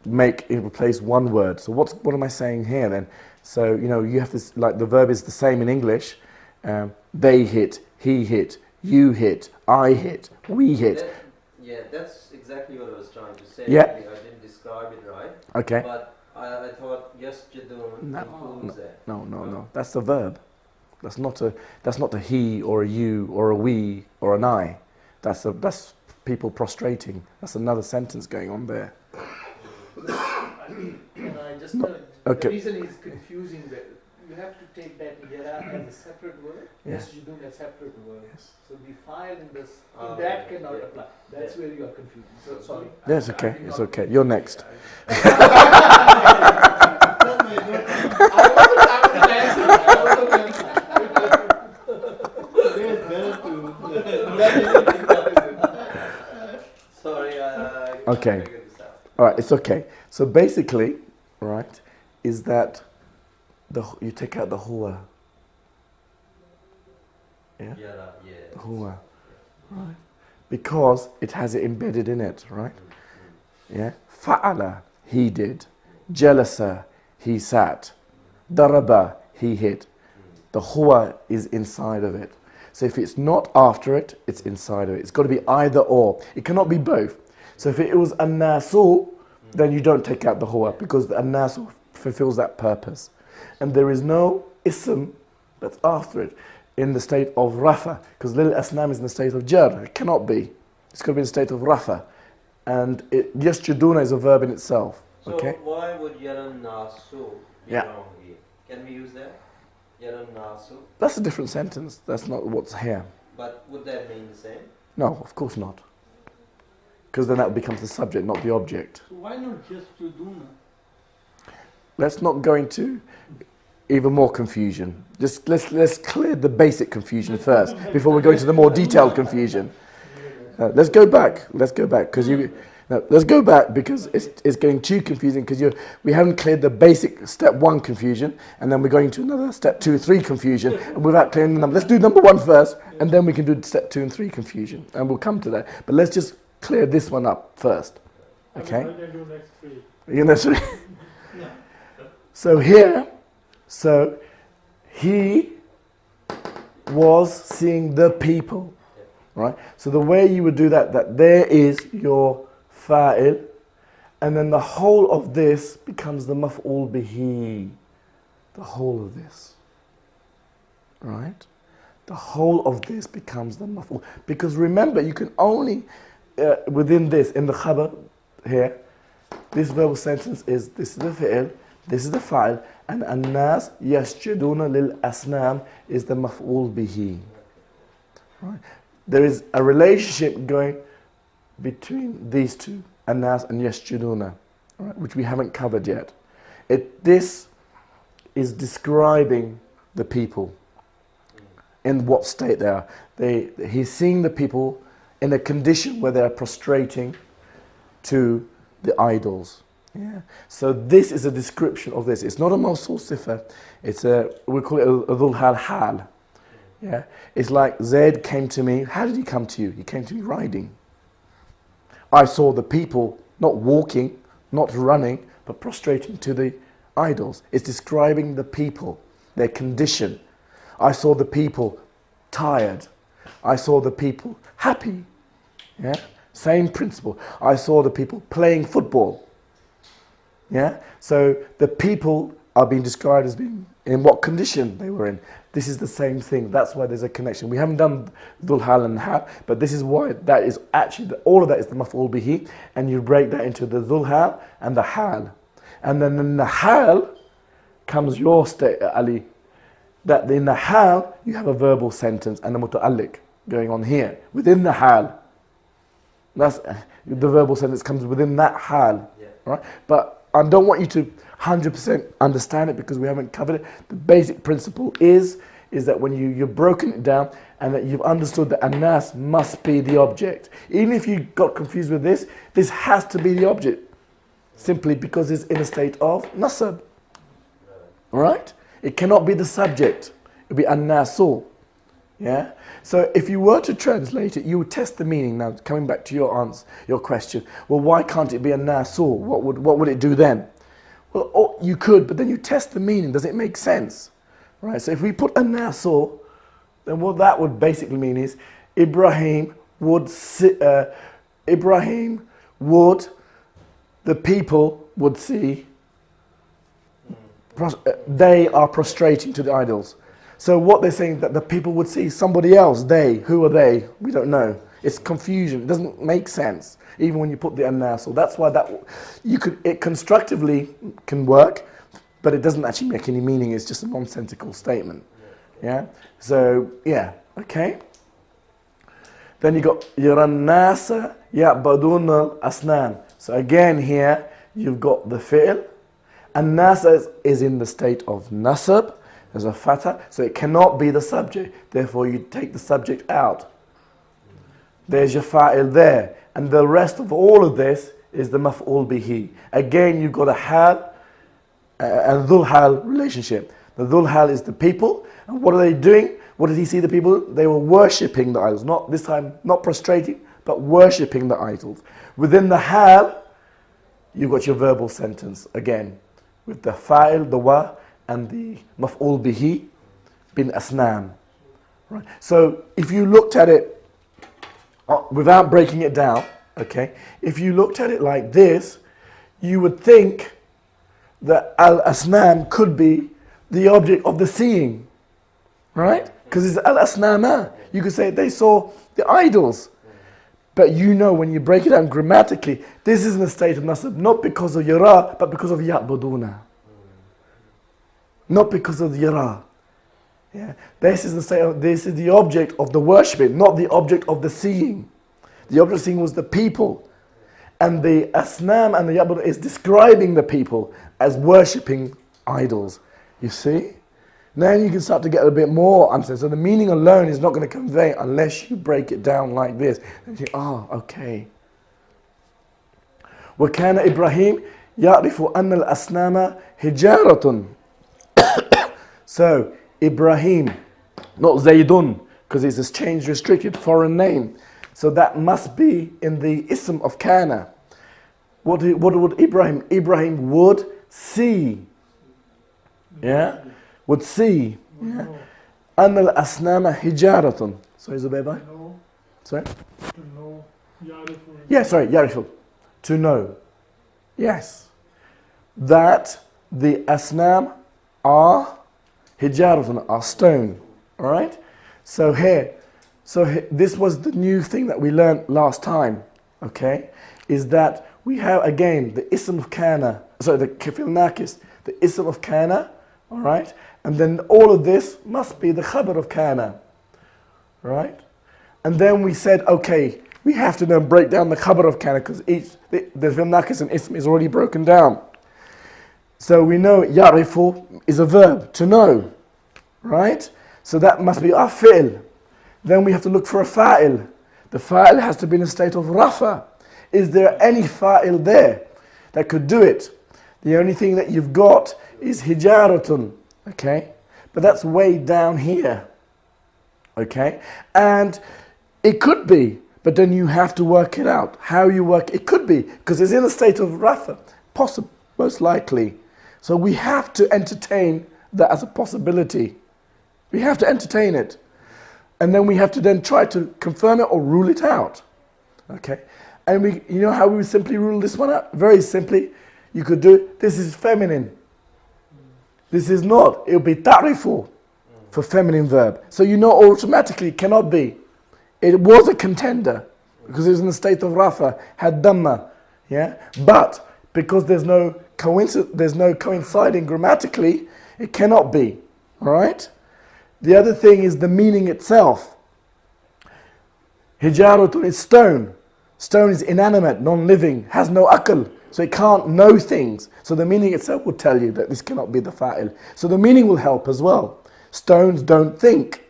replace one word. So what am I saying here then? So you have this, like the verb is the same in English. They hit, he hit, you hit, I hit, we hit. that's exactly what I was trying to say. Yeah. I didn't describe it right. Okay. But I thought Yasjudun includes that. No. That's the verb. That's not a he or a you or a we or an I. That's people prostrating. That's another sentence going on there. Can I just okay. The reason is confusing that you have to take that yara as a separate word. Yeah. Yes, you do a separate word. Yes. So the file in this Oh, that yeah, cannot yeah. apply. That's where you are confused. So sorry. Yeah, it's okay. It's okay. You're next. Sorry, I Okay. figured this out. All right. It's okay. So basically, right, is that you take out the huwa. Yeah? Yara, yeah. The huwa. Right? Because it has it embedded in it, right? Yeah? Fa'ala, he did. Jalasa, he sat. Daraba, he hit. The huwa is inside of it. So if it's not after it, it's inside of it. It's got to be either or. It cannot be both. So if it was an-nasu, then you don't take out the huwa because the an-nasu fulfills that purpose. And there is no ism that's after it in the state of rafa, because lil asnam is in the state of jar. It cannot be. It's got to be in the state of rafa. And yasjuduna is a verb in itself. So Okay? why would yaran nasu be Yeah. wrong here? Can we use that? Yaran nasu? That's a different sentence. That's not what's here. But would that mean the same? No, of course not. Because then that becomes the subject, not the object. So why not just Yuduna? Let's not go into even more confusion. Just let's clear the basic confusion first before we go into the more detailed confusion. Let's go back because let's go back because it's getting too confusing because we haven't cleared the basic step 1 confusion and then we're going to another step 2, 3 confusion and without clearing the number. Let's do number 1 first and then we can do step 2 and 3 confusion and we'll come to that. But let's just clear this one up first. Okay? I can do next 3. You know, so here, he was seeing the people, right? So the way you would do that there is your fa'il, and then the whole of this becomes the maf'ul bihi. The whole of this, right? The whole of this becomes the maf'ul. Because remember, you can only, within this, in the khabar here, this verbal sentence is, this is the fi'il, this is the fa'il, and an-nas yasjuduna lil asnam is the maf'ul bihi. Right? There is a relationship going between these two, an-nas and yasjuduna, right? Which we haven't covered yet. This is describing the people in what state they are. He's seeing the people in a condition where they are prostrating to the idols. Yeah. So this is a description of this. It's not a mawsul sifa. It's we call it a dhul hal hal. Yeah. It's like Zaid came to me. How did he come to you? He came to me riding. I saw the people not walking, not running, but prostrating to the idols. It's describing the people, their condition. I saw the people tired. I saw the people happy. Yeah. Same principle. I saw the people playing football. Yeah? So the people are being described as being in what condition they were in. This is the same thing. That's why there's a connection. We haven't done dhul hal and hal, but this is why that is actually, all of that is the maf'ul bihi, and you break that into the dhul hal and the hal. And then in the hal comes your state, Ali, that in the hal you have a verbal sentence and a muta'alliq going on here. Within the hal. That's the verbal sentence comes within that hal, right? But I don't want you to 100% understand it because we haven't covered it. The basic principle is that when you've broken it down and that you've understood that an-nas must be the object. Even if you got confused with this has to be the object simply because it's in a state of nasab. All right? It cannot be the subject. It will be an-nasu. Yeah? So if you were to translate it, you would test the meaning. Now, coming back to your answer, your question, well, why can't it be a nasu? What would it do then? Well, you could, but then you test the meaning. Does it make sense? Right? So if we put a nasu, then what that would basically mean is Ibrahim would, the people would see, they are prostrating to the idols. So what they're saying that the people would see somebody else, they, who are they? We don't know. It's confusion. It doesn't make sense, even when you put the an-nas. So that's why it constructively can work, but it doesn't actually make any meaning. It's just a nonsensical statement. Yeah. So yeah. Okay. Then you got Yarannasa Ya'badun al-Asnam. So again here you've got the fi'l. An-nasa is in the state of nasab. There's a fatha, so it cannot be the subject. Therefore, you take the subject out. There's your fa'il there. And the rest of all of this is the maf'ul bihi. Again, you've got a hal and dhul hal relationship. The dhul hal is the people, and what are they doing? What did he see the people? They were worshipping the idols, not this time, not prostrating, but worshipping the idols. Within the hal, you've got your verbal sentence again, with the fa'il, the wa, and the maf'ul bihi bin asnam. Right. So if you looked at it without breaking it down, okay, if you looked at it like this, you would think that al-asnam could be the object of the seeing, right? Because it's al-asnama. You could say they saw the idols. But you know, when you break it down grammatically, this is in a state of nasab, not because of yara, but because of ya'buduna. Not because of yara. Yeah. This is the state of, this is the object of the worshipping, not the object of the seeing. The object of seeing was the people. And the asnam and the ya'buduna is describing the people as worshipping idols. You see? Then you can start to get a bit more understanding. So the meaning alone is not going to convey unless you break it down like this. And you think, oh, okay. وَكَانَ إِبْرَاهِيمُ يَعْرِفُ أَنَّ الْأَصْنَامَ هِجَارَةٌ. So, Ibrahim, not Zaydun, because it's a change restricted foreign name. So that must be in the ism of kana. What would Ibrahim? Ibrahim would see. Yeah? Would see. Yeah? أَنَّ الْأَصْنَامَ هِجَارَةٌ. Sorry, Zubayba? No, Sorry? to know. Yarifu. Yeah, sorry, Yarifu. To know. Yes. That the asnam are hijaratun, are stone. Alright? So here, this was the new thing that we learned last time. Okay? Is that we have again the ism of kana, sorry, the kafil nakis, the ism of kana, alright? And then all of this must be the khabar of kana. Right? And then we said, okay, we have to then break down the khabar of kana because the fil nakis and ism is already broken down. So we know ya'rifu is a verb, to know. Right? So that must be our fi'l. Then we have to look for a fa'il. The fa'il has to be in a state of rafa. Is there any fa'il there that could do it? The only thing that you've got is hijaratun. Okay? But that's way down here. Okay? And it could be, but then you have to work it out. How you work it could be, because it's in a state of rafa. Possible, most likely. So we have to entertain that as a possibility. We have to entertain it. And then we have to then try to confirm it or rule it out. Okay? And you know how we would simply rule this one out? Very simply, you could do, this is feminine. This is not. It would be ta'rifu for feminine verb. So you know automatically it cannot be. It was a contender because it was in the state of rafa, had dhamma. Yeah? But because there's no coinciding grammatically, it cannot be. Alright? The other thing is the meaning itself. Hijaratun is stone. Stone is inanimate, non-living, has no akal. So it can't know things. So the meaning itself will tell you that this cannot be the fa'il. So the meaning will help as well. Stones don't think.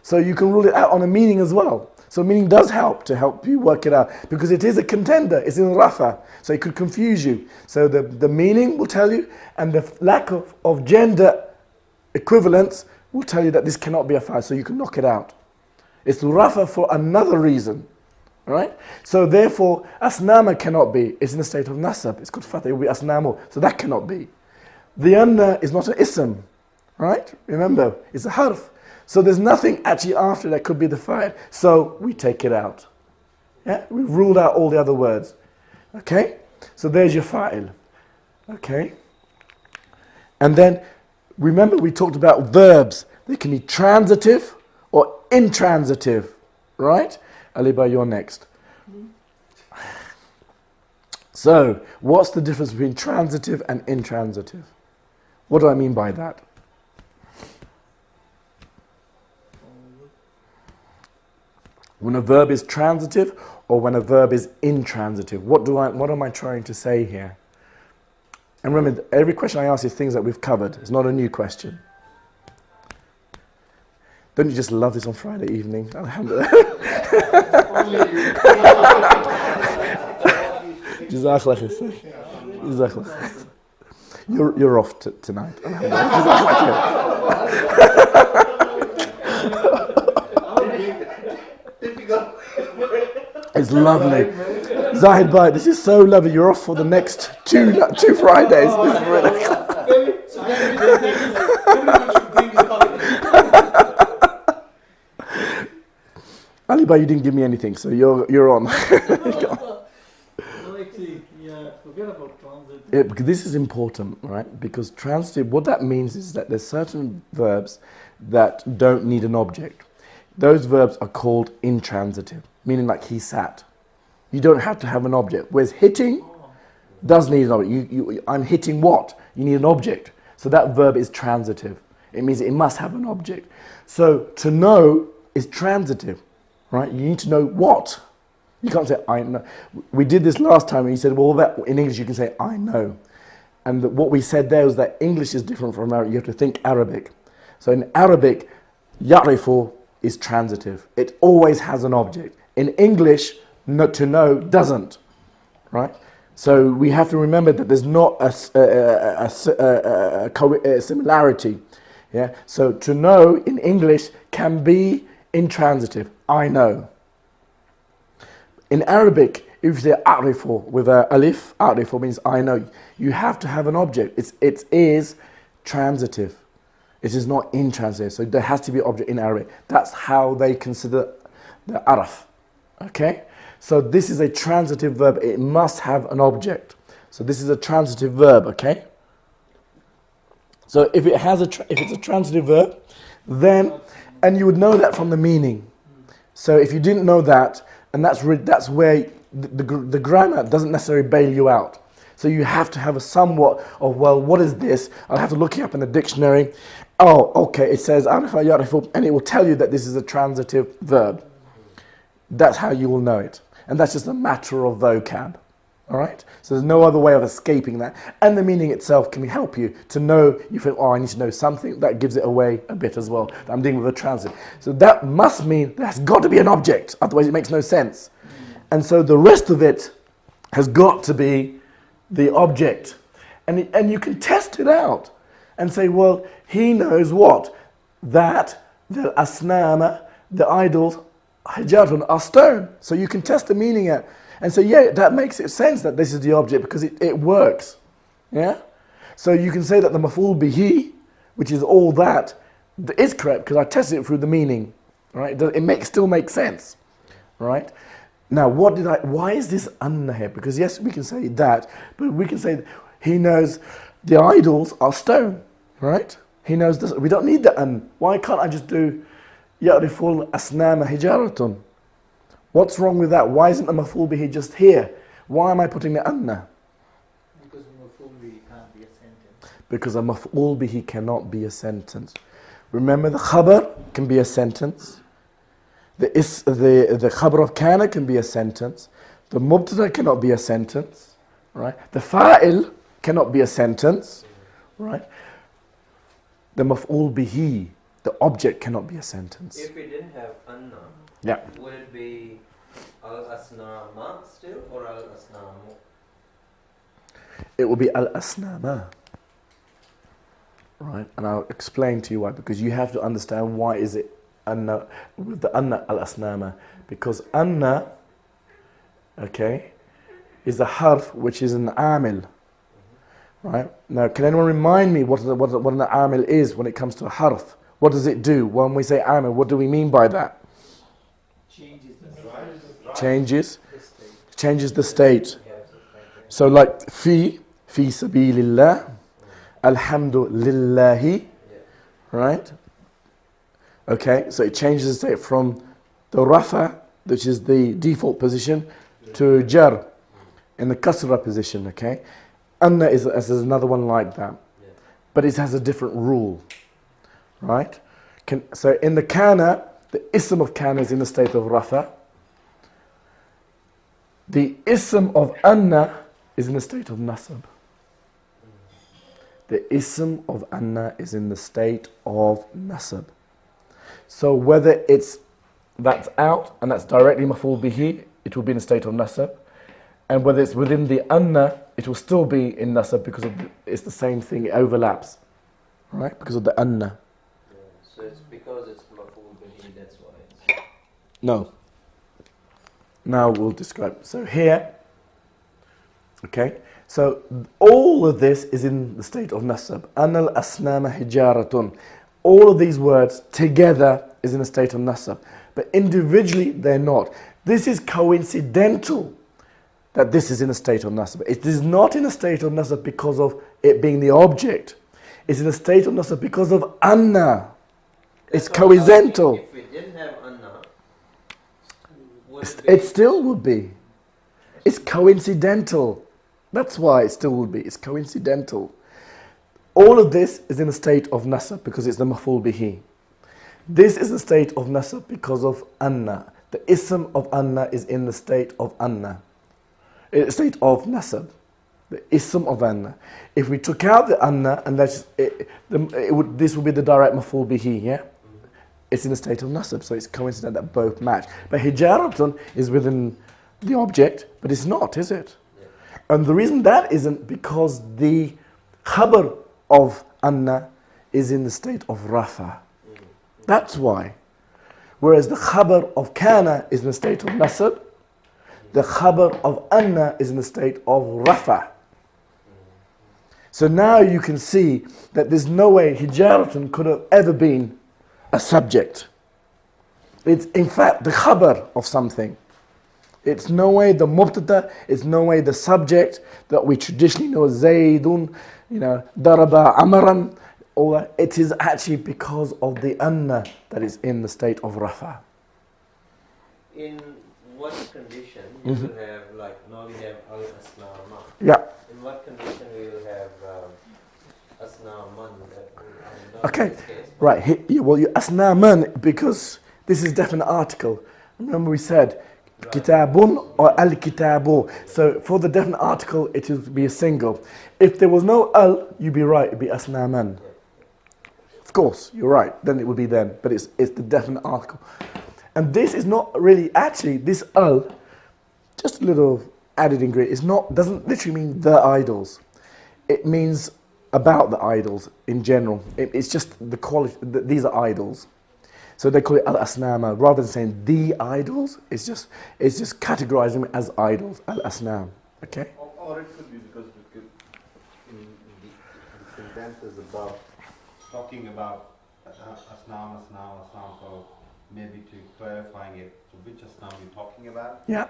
So you can rule it out on a meaning as well. So meaning does help to help you work it out. Because it is a contender, it's in rafa. So it could confuse you. So the meaning will tell you, and the lack of gender equivalence will tell you that this cannot be a fa'il. So you can knock it out. It's rafa for another reason. Right? So therefore, asnama cannot be. It's in a state of nasab. It's called fatah. It will be asnamu. So that cannot be. The anna is not an ism. Right? Remember, it's a harf. So there's nothing actually after that could be the fa'il. So we take it out. Yeah? We've ruled out all the other words. Okay? So there's your fa'il. Okay? And then, remember we talked about verbs. They can be transitive or intransitive. Right? Aliba, you're next. So, what's the difference between transitive and intransitive? What do I mean by that? When a verb is transitive or when a verb is intransitive? What am I trying to say here? And remember, every question I ask is things that we've covered. It's not a new question. Don't you just love this on Friday evening? Alhamdulillah. Jazakallah khair. Jazakallah khair. You're off tonight. Typical. It's lovely. Zahid Bhai, this is so lovely. You're off for the next two Fridays. This is really So everyone should bring his coffee. Ali Bhai, you didn't give me anything, so you're on. No, actually, forget about transit. Because this is important, right? Because transitive, what that means is that there's certain verbs that don't need an object. Those verbs are called intransitive, meaning like he sat. You don't have to have an object. Whereas hitting does need an object. I'm hitting what? You need an object. So that verb is transitive. It means it must have an object. So to know is transitive, right? You need to know what. You can't say I know. We did this last time and you said, well, that in English you can say I know. And what we said there was that English is different from Arabic. You have to think Arabic. So in Arabic, ya'rifu is transitive. It always has an object. In English, to know doesn't, right? So we have to remember that there's not a similarity. Yeah. So to know in English can be intransitive. I know. In Arabic, if you say a'rifu with a alif, a'rifu means I know. You have to have an object. It is transitive. It is not intransitive. So there has to be an object in Arabic. That's how they consider the araf. Okay? So this is a transitive verb. It must have an object. So this is a transitive verb, okay? So if it's a transitive verb, then, and you would know that from the meaning. So if you didn't know that, and that's where the grammar doesn't necessarily bail you out. So you have to have a somewhat of, well, what is this? I'll have to look it up in the dictionary. Oh, okay, it says arifa ya'rifu, and it will tell you that this is a transitive verb. That's how you will know it. And that's just a matter of vocab. All right? So there's no other way of escaping that. And the meaning itself can help you to know, you think, oh, I need to know something. That gives it away a bit as well. I'm dealing with a transit. So that must mean there's got to be an object. Otherwise it makes no sense. And so the rest of it has got to be the object. And you can test it out and say, well, he knows what? That the asnama, the idols, hijarun, are stone. So you can test the meaning out and say, yeah, that makes it sense that this is the object because it works. Yeah? So you can say that the maf'ul bihi, which is all that, is correct because I tested it through the meaning. Right? It still makes sense. Right? Now, why is this anna here? Because yes, we can say that, but we can say that he knows the idols are stone. Right? He knows this. We don't need the an. Why can't I just do ya'riful asnama hijaratun? What's wrong with that? Why isn't the maf'ul bihi just here? Why am I putting the anna? Because maf'ul bihi can't be a sentence. Because a maf'ul bihi cannot be a sentence. Remember, the khabar can be a sentence. The khabar of kana can be a sentence. The mubtada cannot be a sentence. Right? The fa'il cannot be a sentence. Right? The maf'ul bihi, the object, cannot be a sentence. If we didn't have anna, Yeah. would it be al-asnama still or al-asnamu? It will be al-asnama. Right? And I'll explain to you why. Because you have to understand why is it anna, with the anna al-asnama. Because anna, okay, is a harf which is an amil. Right? Now, can anyone remind me what an amil is when it comes to a harf? What does it do? When we say amil, what do we mean by that? Changes the state. So like fi sabilillah, alhamdulillahi, right? Okay, so it changes the state from the rafa, which is the default position, to jar in the kasra position, okay? Anna is another one like that, but it has a different rule, right? So in the kana, the ism of kana is in the state of rafa. The ism of anna is in the state of nasab. The ism of anna is in the state of nasab. So whether that's out and that's directly maf'ul bihi, it will be in a state of nasab. And whether it's within the anna, it will still be in nasab because it's the same thing, it overlaps. Right? Because of the anna. Yeah. So it's because it's maf'ul bihi, that's why it's... No. Now we'll describe. So here, okay, so all of this is in the state of nasab. Anal asnama hijaratun. All of these words together is in a state of nasab. But individually, they're not. This is coincidental that this is in a state of nasab. It is not in a state of nasab because of it being the object. It's in a state of nasab because of anna. It's That's what I'm asking. coincidental. If we didn't have anna, would It still would be. It's coincidental. That's why it still would be. It's coincidental. All of this is in a state of nasab because it's the maf'ul bihi. This is the state of nasab because of anna. The ism of anna is in the state of anna. In the state of nasab. The ism of anna. If we took out the anna and this would be the direct maf'ul bihi, yeah? It's in a state of nasab, so it's coincident that both match. But hijaratun is within the object, but it's not, is it? Yeah. And the reason that isn't because the khabar of anna is in the state of rafa. That's why. Whereas the khabar of kana is in the state of nasab, the khabar of anna is in the state of rafa. So now you can see that there's no way hijaratun could have ever been a subject. It's in fact the khabar of something. It's no way the mubtada, it's no way the subject that we traditionally know as Zaydun, daraba amaran. Or it is actually because of the anna that is in the state of rafa. In what condition you will have, like now we have al-asnama. Yeah. In what condition we will have asnaman? Okay. Right. Well, you asnaman because this is definite article. Remember we said kitabun or al-kitabu. So for the definite article, it would be a single. If there was no al, you'd be right. It'd be asnaman. Of course, you're right. Then it would be then. But it's the definite article. And this is not really actually this al. Just a little added ingredient. Doesn't literally mean the idols. It means about the idols in general. It's just the quality. These are idols. So they call it al-asnama. Rather than saying the idols, it's just categorizing them as idols. Al-asnam. Okay? Or it could be because in the sentences above, talking about asnam, so maybe to clarifying it, so which asnam you're talking about? Yeah.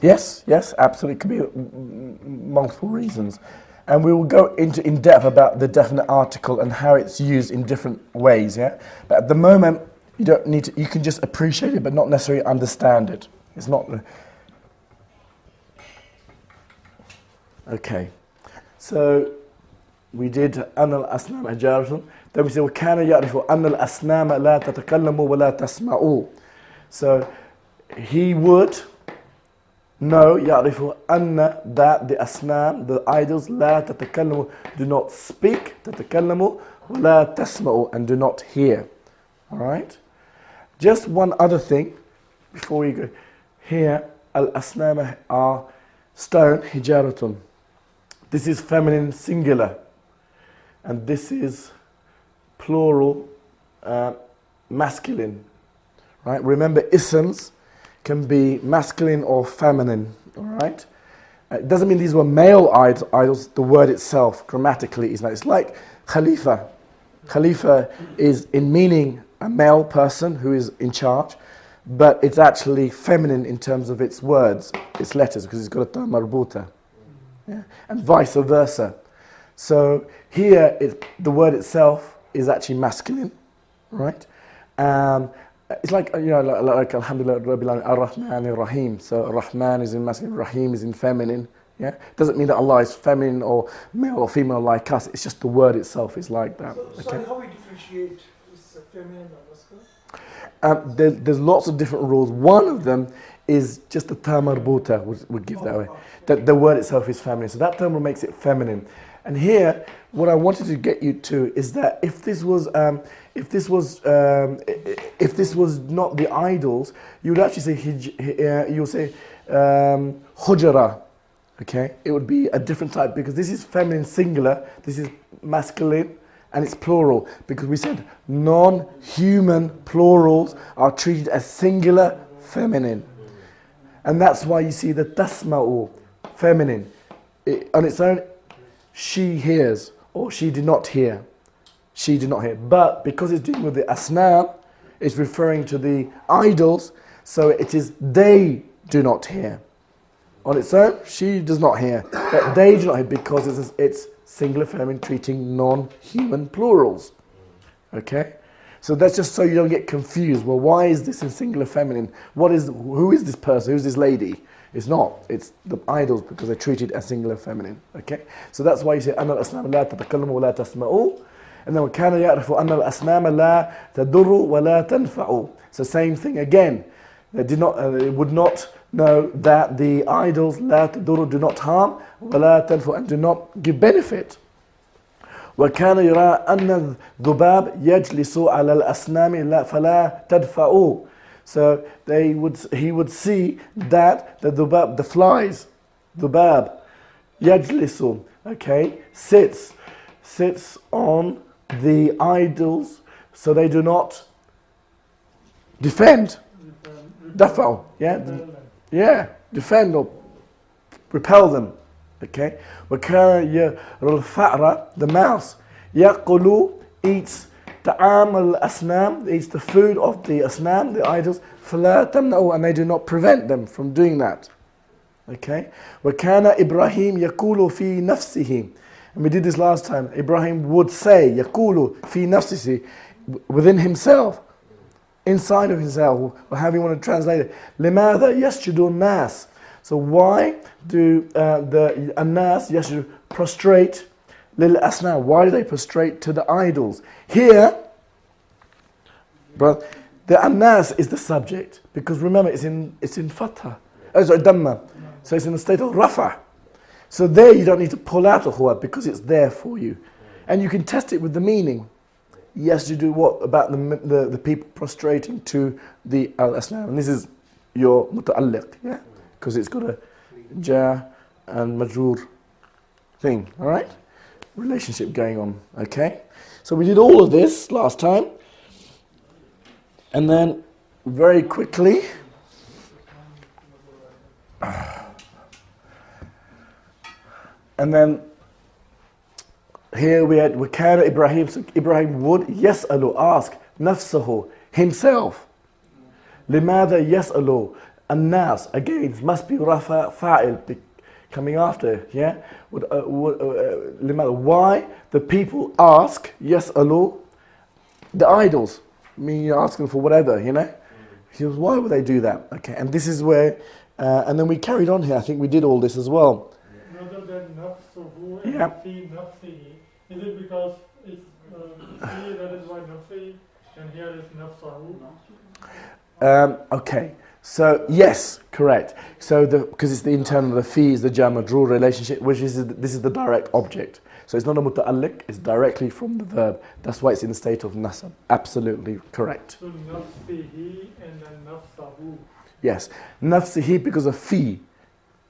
Yes, absolutely. It could be multiple reasons. And we will go into in depth about the definite article and how it's used in different ways, yeah? But at the moment, you don't need to, you can just appreciate it, but not necessarily understand it. It's not... Okay. So, we did أن الأصنام حجارة. Then we say وكان يعرف أن الأصنام لا تتكلم ولا تسمع. So, he would know يعرف أن that the asnam, the idols لا تتكلم, do not speak, تتكلم ولا تسمع, and do not hear. Alright? Just one other thing before we go. Here, al-asnam are stone, hijaratun. This is feminine singular. And this is plural masculine. Right? Remember, isms can be masculine or feminine. Alright? It doesn't mean these were male idols. The word itself, grammatically, is not. It's like Khalifa. Khalifa is in meaning a male person who is in charge, but it's actually feminine in terms of its words, its letters, because it's got a ta marbuta. Yeah? And vice versa. So here, the word itself is actually masculine, right? It's like, like Alhamdulillah Rabbil Alamin, Ar-Rahman Ar-Rahim. So Rahman is in masculine, Rahim is in feminine. Yeah, doesn't mean that Allah is feminine or male or female like us. It's just the word itself is like that. So, Okay? sorry, how we differentiate is feminine or masculine? There's lots of different rules. One of them is just the term marbuta would give that way. That the word itself is feminine. So that term makes it feminine. And here, what I wanted to get you to is that if this was if this was not the idols, you would actually say you'll say hujara. Okay, it would be a different type because this is feminine singular, this is masculine, and it's plural because we said non-human plurals are treated as singular feminine, and that's why you see the tasma'u feminine on its own. She hears or she did not hear. She did not hear, but because it's dealing with the asnam, it's referring to the idols, so it is they do not hear. On its own, she does not hear, but they do not hear because it's singular feminine treating non-human plurals. Okay, so that's just so you don't get confused. Well, why is this in singular feminine? Who is this person? Who's this lady? It's not. It's the idols because they're treated as singular feminine. Okay, so that's why you say أن الأصنام لا تتكلم ولا تسمع. And then وكان يعرف أن الأصنام لا تضر ولا تنفع. So same thing again. They would not know that the idols لا تضر do not harm ولا تنفع and do not give benefit. وكان يرى أن الذباب يجلس على الأصنام فلا تدفع. So he would see that the dhubab, the flies, dhubab, yajlisu, okay, sits on the idols, so they do not defend. Dafa'u, defend or repel them. Okay. وَكَانَ يَرَى الْفَأْرَ, the mouse, يَأْكُلُ, eats ta'am al-asnam, eats the food of the asnam, the idols, فَلَا تَمْنَعُ, and they do not prevent them from doing that. Okay. وَكَانَ إِبْرَاهِيم يَقُولُ فِي نَفْسِهِ, and we did this last time. Ibrahim would say, يَقُولُ فِي نَفْسِهِ, within himself, inside of himself, or however you want to translate it. لِمَاذَا يَسْجُدُ النَّاسِ, so why do the Anas yasjudu prostrate lil asnam? Why do they prostrate to the idols? Here, bro, the Anas is the subject because remember it's in fatha, damma, so it's in the state of rafa. So there you don't need to pull out a huwa because it's there for you, and you can test it with the meaning. Yasjudu, what about the people prostrating to the al asnam? And this is your muta'alliq, yeah. Because it's got a ja and majroor thing, all right? Relationship going on, okay? So we did all of this last time. And then very quickly, and then here we had وَكَانَ Ibrahim, so Ibrahim would يَسْأَلُ, ask, nafsahu, himself. لِمَاذَا يَسْأَلُ الناس, again, must be rafa fa'il coming after, yeah? Why the people ask, yas'alu, the idols, I mean, you're asking for whatever, you know? He goes, why would they do that? Okay, and this is where, and then we carried on here, I think we did all this as well. Rather than nafsuhu and Yeah. fi nafsihi, is it because it's fi, that is why nafsihi, and here is nafsahu? Okay. So yes, correct. So because it's the internal, the fi is the jar majroor relationship, which is this is the direct object. So it's not a muta'alliq, it's directly from the verb. That's why it's in the state of nasab. Absolutely correct. So nafsihi and then nafsahu. Yes, nafsihi because of fi,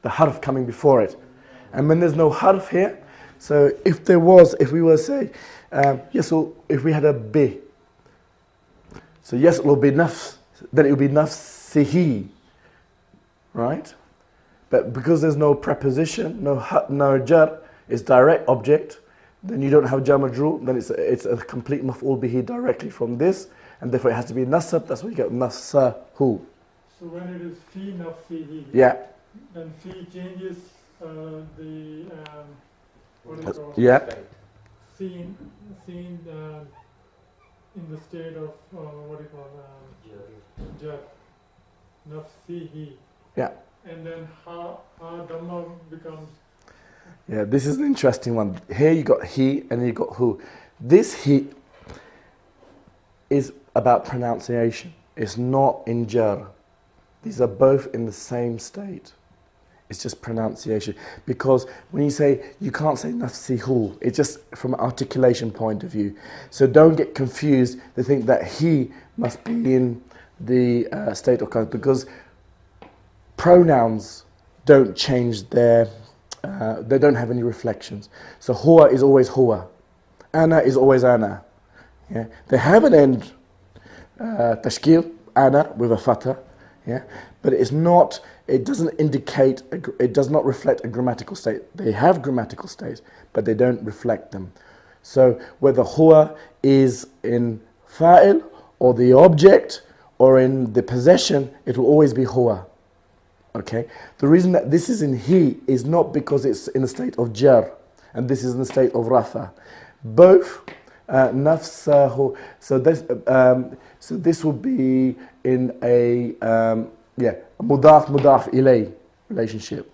the harf coming before it, and when there's no harf here, so if we were to say yes, so if we had a bi, so yes, it will be nafs, then it will be nafsihi, right? But because there's no preposition, no jar, it's direct object, then you don't have jar majroor, then it's a complete maf'ul bihi directly from this, and therefore it has to be nasab. That's why you get nafsahu. So when it is fi nafsihi, Yeah. then fi changes the what do you call it? Yeah. Seen in the state of what do you call jar, nafsihi. Yeah. And then ha dhamma becomes. Yeah, this is an interesting one. Here you got he and you got who. This he is about pronunciation. It's not in jar. These are both in the same state. It's just pronunciation. Because when you say, you can't say nafsihu, it's just from an articulation point of view. So don't get confused to think that he must be in the state of conscious, because pronouns don't change their, they don't have any reflections. So huwa is always huwa. Ana is always ana. Yeah? They have an end, tashkil, ana, with a fatha. Yeah? But it's not, it doesn't indicate, it does not reflect a grammatical state. They have grammatical states, but they don't reflect them. So whether huwa is in fa'il, or the object, or in the possession, it will always be huwa. Okay? The reason that this is in he is not because it's in a state of jar, and this is in the state of rafa. Both nafsahu. So this will be in a mudaf ilay relationship.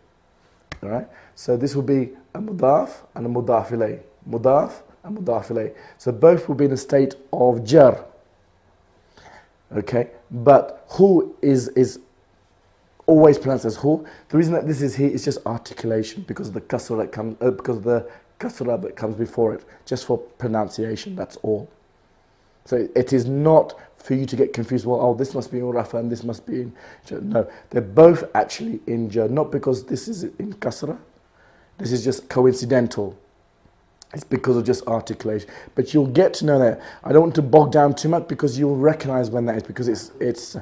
All right. So this will be a mudaf and a mudaf ilay. Mudaf and mudaf ilay. So both will be in a state of jar. Okay. But who is always pronounced as who. The reason that this is he is just articulation, because of the kasra that comes that comes before it, just for pronunciation. That's all. So it is not for you to get confused. Well, oh, this must be in rafa and this must be in jar. No, they're both actually in jar. Not because this is in kasra. This is just coincidental. It's because of just articulation. But you'll get to know that. I don't want to bog down too much, because you'll recognize when that is, because it's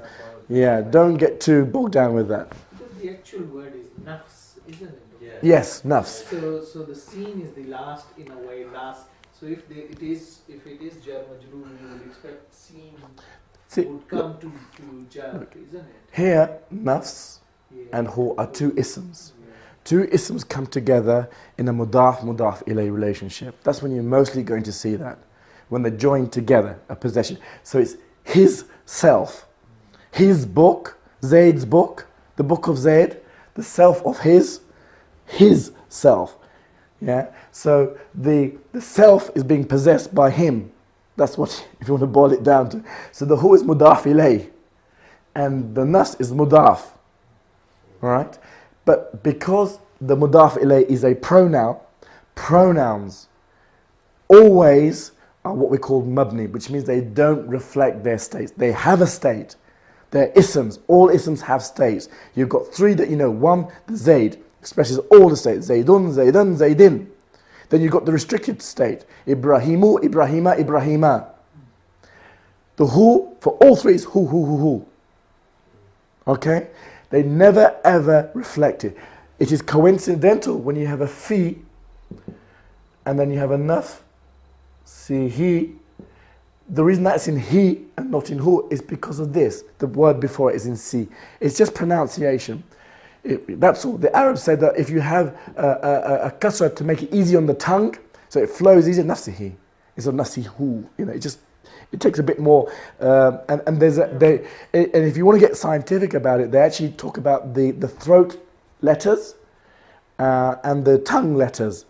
yeah, don't get too bogged down with that. Because the actual word is nafs, isn't it? Yeah. Yes, nafs. So the scene is the last, in a way, last. So if it is jar majroor, you would expect scene would come to jar, isn't it? Here, nafs Yeah. and hu are two isms. Yeah. Two isms come together in a mudaf ilay relationship. That's when you're mostly going to see that. When they're joined together, a possession. So it's his self. His book, Zayd's book, the book of Zayd, the self of his self. Yeah. So the self is being possessed by him. That's what, if you want to boil it down to. So the who is mudaf ilay, and the nas is mudaf. All right. But because the mudaf ilay is a pronoun, pronouns always are what we call mabni, which means they don't reflect their states. They have a state. They're isms. All isms have states. You've got three that you know. One, the Zayd, expresses all the states. Zaydun, Zaydan, Zaydin. Then you've got the restricted state. Ibrahimu, Ibrahima, Ibrahima. The who, for all three, is who. Okay? They never ever reflect it. It is coincidental when you have a fi, and then you have a naf, see he. The reason that's in he and not in who is because of this. The word before it is in si. It's just pronunciation. That's all. The Arabs said that if you have a kasra to make it easy on the tongue, so it flows easier, nafsihi. It's a nafsihu. You know, it takes a bit more. And if you want to get scientific about it, they actually talk about the throat letters and the tongue letters.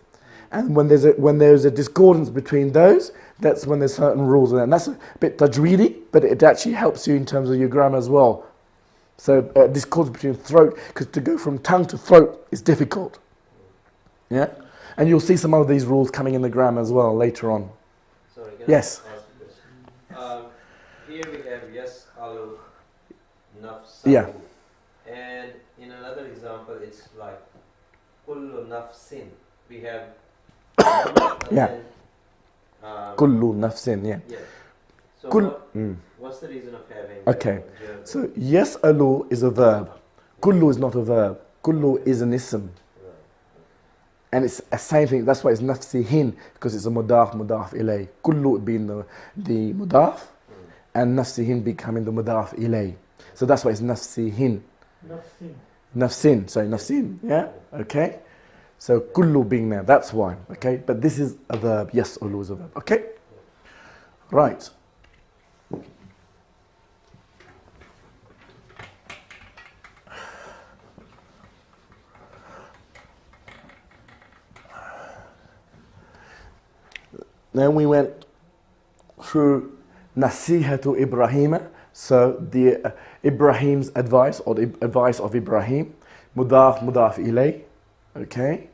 And when there's a discordance between those, that's when there's certain rules. And that's a bit tajweedi, but it actually helps you in terms of your grammar as well. So discordance between throat, because to go from tongue to throat is difficult. Yeah? And you'll see some of these rules coming in the grammar as well later on. Sorry, can Yes. I ask a question? Here we have yes, alu, nafsahu. Yeah. And in another example, it's like kullu nafsin. We have Yeah. Kullu nafsin, yeah. Yeah. So Kul- what's the reason of having? Okay. So yas'alu is a verb. Kullu is not a verb. Kullu is an ism. And it's the same thing. That's why it's nafsihin, because it's a mudaf ilay. Kullu being the mudaf, and nafsihin becoming the mudaf ilay. So that's why it's nafsihin. Nafsin. Yeah. Okay. So kullu being there. That's why. Okay. But this is a verb. Yas'alu is a verb. Okay. Right. Then we went through Nasihatu Ibrahim, so the Ibrahim's advice, or the advice of Ibrahim. Mudaf, mudaf ilay. Okay.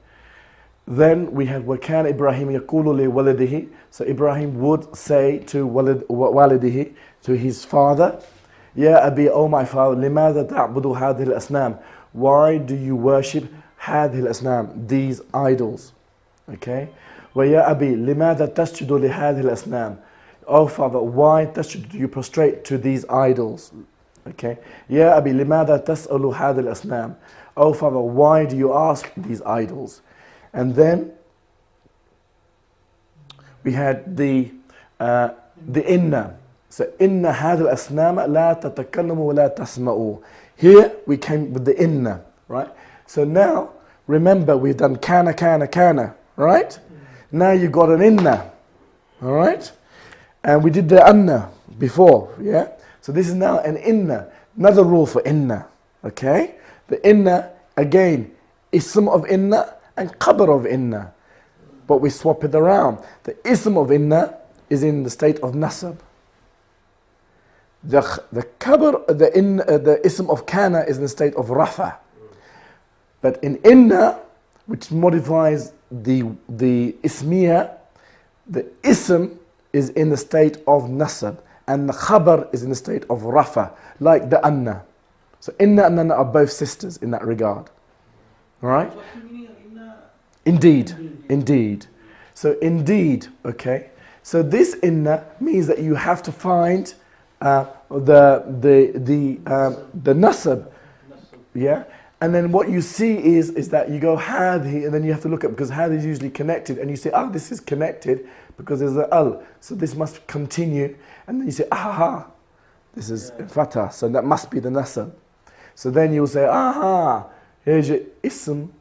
Then we have وَكَانَ إِبْرَاهِيمُ يَقُولُ لِوَلَدِهِ. So Ibrahim would say to walidihi, to his father, Ya Abi, O my father, لِمَاذَا تَعْبُدُ هَذِهِ الْأَصْنَامِ. Why do you worship هذه الأصنام, these idols? Okay. وَيَا أَبِي لِمَاذَا تَسْجُدُ لِهَذِهِ الْأَصْنَامِ. Oh father, why do you prostrate to these idols? Okay. Ya Abi, لِمَاذَا تَسْأَلُ هَذِهِ الْأَصْنَامِ. Oh father, why do you ask these idols? And then we had the inna. So inna hadha al-asnama la tatakallamu wa la tasma'u. Here we came with the inna, right? So now remember we've done kana, right? Now you got an inna, all right? And we did the anna before, yeah? So this is now an inna, another rule for inna, okay? The inna, again, ism of inna and khabar of inna. But we swap it around. The ism of inna is in the state of nasab. The khabar, the ism of kana is in the state of rafa. But in inna, which modifies the ismiya, the ism is in the state of nasab. And the khabar is in the state of rafa, like the anna. So inna and anna are both sisters in that regard. Alright? What's the meaning of inna? Indeed. So indeed, okay. So this inna means that you have to find the nasab, yeah. And then what you see is that you go hadhi, and then you have to look at, because hadhi is usually connected, and you say, oh, this is connected because there's an al, so this must continue, and then you say, aha, this is fatah, so that must be the nasab. So then you'll say, aha, here's your ism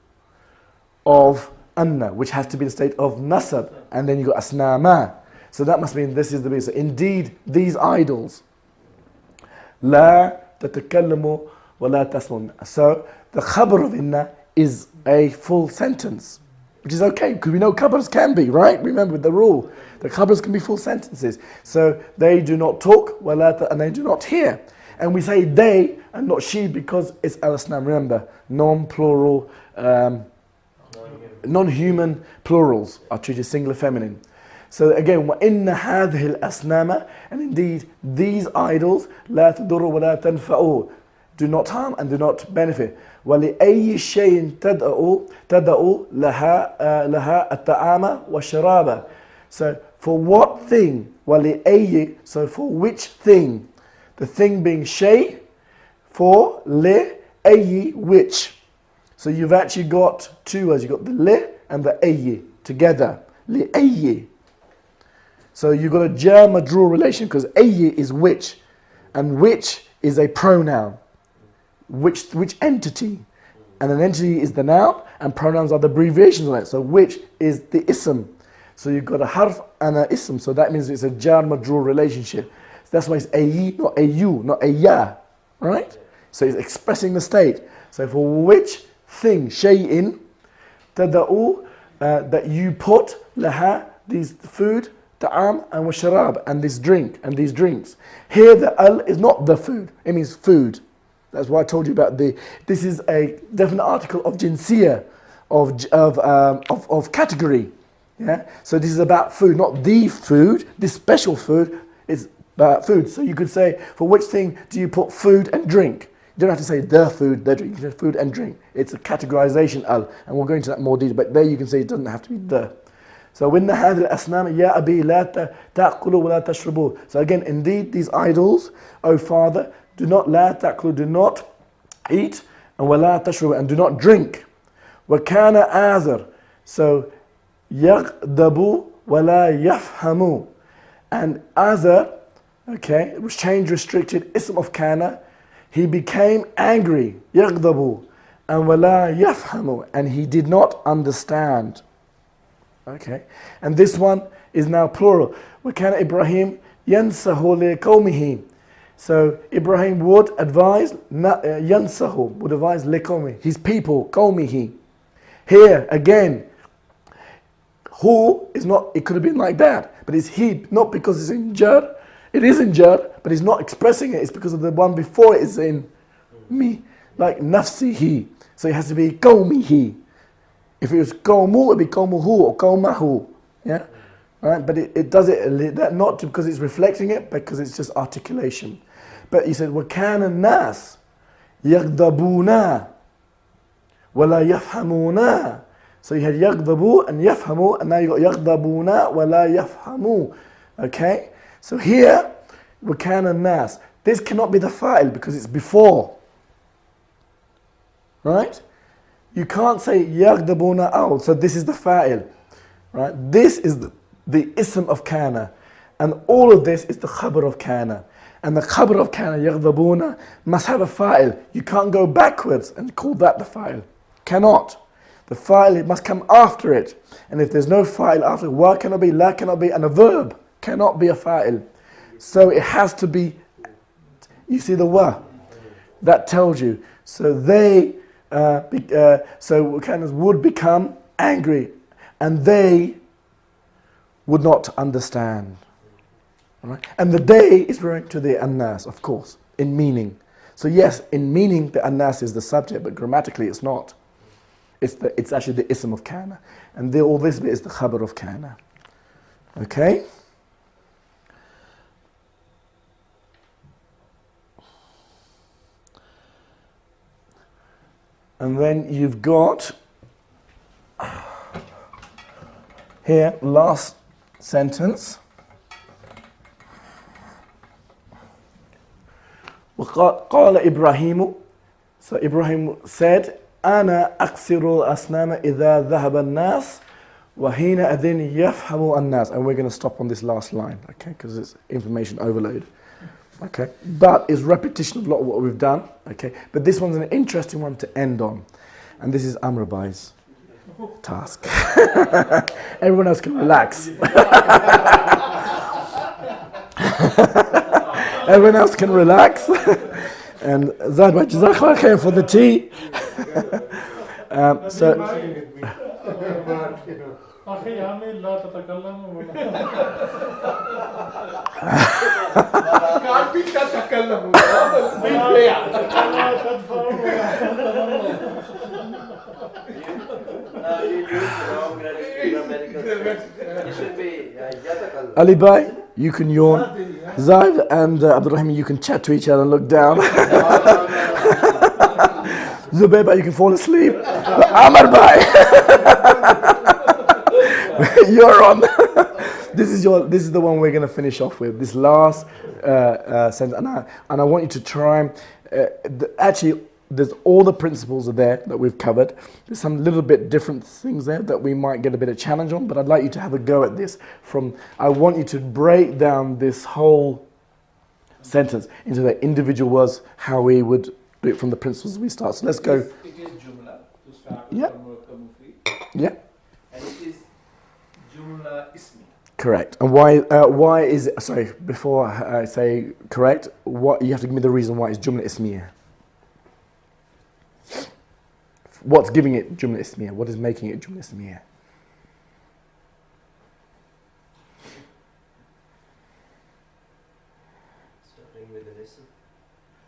of anna, which has to be the state of nasab, and then you got asnama. So that must mean this is the base. So indeed, these idols, la tatakallamu wa la tasmun. So the khabar of inna is a full sentence, which is okay, because we know khabars can be, right? Remember the rule, the khabars can be full sentences. So they do not talk, and they do not hear. And we say they and not she because it's al-asnam. Remember, non-plural, non-human plurals are treated singular feminine. So again, وَإِنَّ هَذِهِ الْأَصْنَامَ. And indeed, these idols, لَا تَضُرُّ وَلَا تَنْفَعُ, do not harm and do not benefit. وَلِأَيِّ شَيْءٍ تَدَعُ لَهَا الطَّعَامَ وَالشَّرَابَ. So for what thing? وَلِأَيِّ, so for which thing? The thing being shay, for li, ayi, which. So you've actually got two words. You've got the li and the ayi together. Li ayi. So you've got a jar majrur relation because ayi is which, and which is a pronoun. Which entity? And an entity is the noun, and pronouns are the abbreviations of it. So which is the ism. So you've got a harf and an ism. So that means it's a jar majrur relationship. So that's why it's ayi, not ayu, not ayya. Right? So it's expressing the state. So for which thing, shay'in, tada'u, that you put, laha, these food, ta'am, and washarab, and this drink, and these drinks. Here the al is not the food, it means food. That's why I told you about this is a definite article of jinsiyah, of category. Yeah? So this is about food, not the food, this special food is about food. So you could say, for which thing do you put food and drink? You don't have to say the food, the drink. You can say food and drink. It's a categorization al, and we'll go into that more detail. But there you can say it doesn't have to be the. So when هذه الأصنام يا أبي لا تأكلوا ولا تشربوا. So again, indeed, these idols, O Father, do not لا تأكلوا, do not eat, and ولا تشربوا, and do not drink. وكان آزر. So يغضب ولا يفهم. And Azar, okay, it was change restricted, ism of kana. He became angry, يغضب, and ولا يفهم, and he did not understand. Okay, and this one is now plural. وكان إبراهيم ينصح لقومه. So Ibrahim would advise, ينصح, would advise لقومه, his people, قومه. Here again, who is not, it could have been like that, but it's he, not because it's in jar. It is in jar, but he's not expressing it. It's because of the one before it is in me, like nafsihi. So it has to be qawmihi. If it was qawmu, it would be qawmuhu or qawmahu. Yeah? Right? But it does it not because it's reflecting it, because it's just articulation. But he said, وَكَانَ النَّاسِ يَغْضَبُونَ وَلَا يَفْهَمُونَ. So you had يَغْضَبُوا and يَفْهَمُوا, and now you got يَغْضَبُونَ وَلَا يَفْهَمُوا. Okay? So here, وَكَانَ النَّاسِ. This cannot be the fa'il because it's before. Right? You can't say يَغْضَبُونَ أَوْ. So this is the fa'il. Right? This is the ism of kana. And all of this is the khabar of kana. And the khabar of kana, يَغْضَبُونَ, must have a fa'il. You can't go backwards and call that the fa'il. Cannot. The fa'il, it must come after it. And if there's no fa'il after, wa cannot be, la cannot be, and a verb cannot be a fa'il. So it has to be, you see the wa? That tells you. So they, so kanas would become angry. And they would not understand. All right? And the they is referring to the annas, of course, in meaning. So yes, in meaning the annas is the subject, but grammatically it's not. It's actually the ism of kana. And all this bit is the khabar of kana. Okay? And then you've got here, last sentence. وقال إبراهيم. So Ibrahim said, أنا أكسر الأصنام إذا ذهب الناس وحينئذ يفهم الناس. And we're going to stop on this last line, okay, because it's information overload. Okay, but it's repetition of a lot of what we've done. Okay, but this one's an interesting one to end on, and this is Amrabai's task. Everyone else can relax. Everyone else can relax. And Zadwa, Jazakallah khair for the tea. So. Ali Bhai, you can yawn. Zaid and Abdurrahim, you can chat to each other and look down. Zubayba, you can fall asleep. Amar Bhai, you're on. This is the one we're going to finish off with. This last sentence, and I want you to try and actually. There's all the principles are there that we've covered. There's some little bit different things there that we might get a bit of challenge on, but I'd like you to have a go at this. I want you to break down this whole sentence into the individual words, how we would do it from the principles we start. So let's go. It is jumla to start with. Yeah. Yeah. And it is jumla ismi. Correct. And why is it, sorry, before I say correct, what you have to give me the reason why it's jumla ismiyah. What's giving it Jumla Ismiyah? What is making it Jumla Ismiyah? Starting with an ism.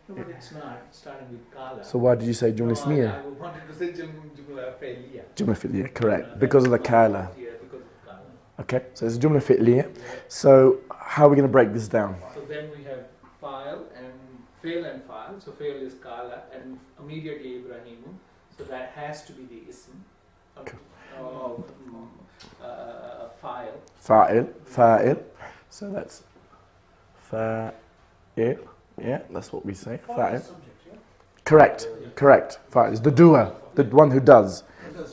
No, but it's not. It's starting with Kala. So why did you say Jumla Ismiyah? I wanted to say Jumla Fi'liya. Jumla Fi'liya, correct. Because of the Kala. Yeah, because of Kala. Okay, so it's Jumla Fi'liya. So how are we going to break this down? So then we have file and fail and file. So fail is Kala and immediately Ibrahimu. So that has to be the ism of file. Fa'il. So that's fa'il. Yeah, that's what we say. Fa'il. Correct. Fa'il is the doer, the one who does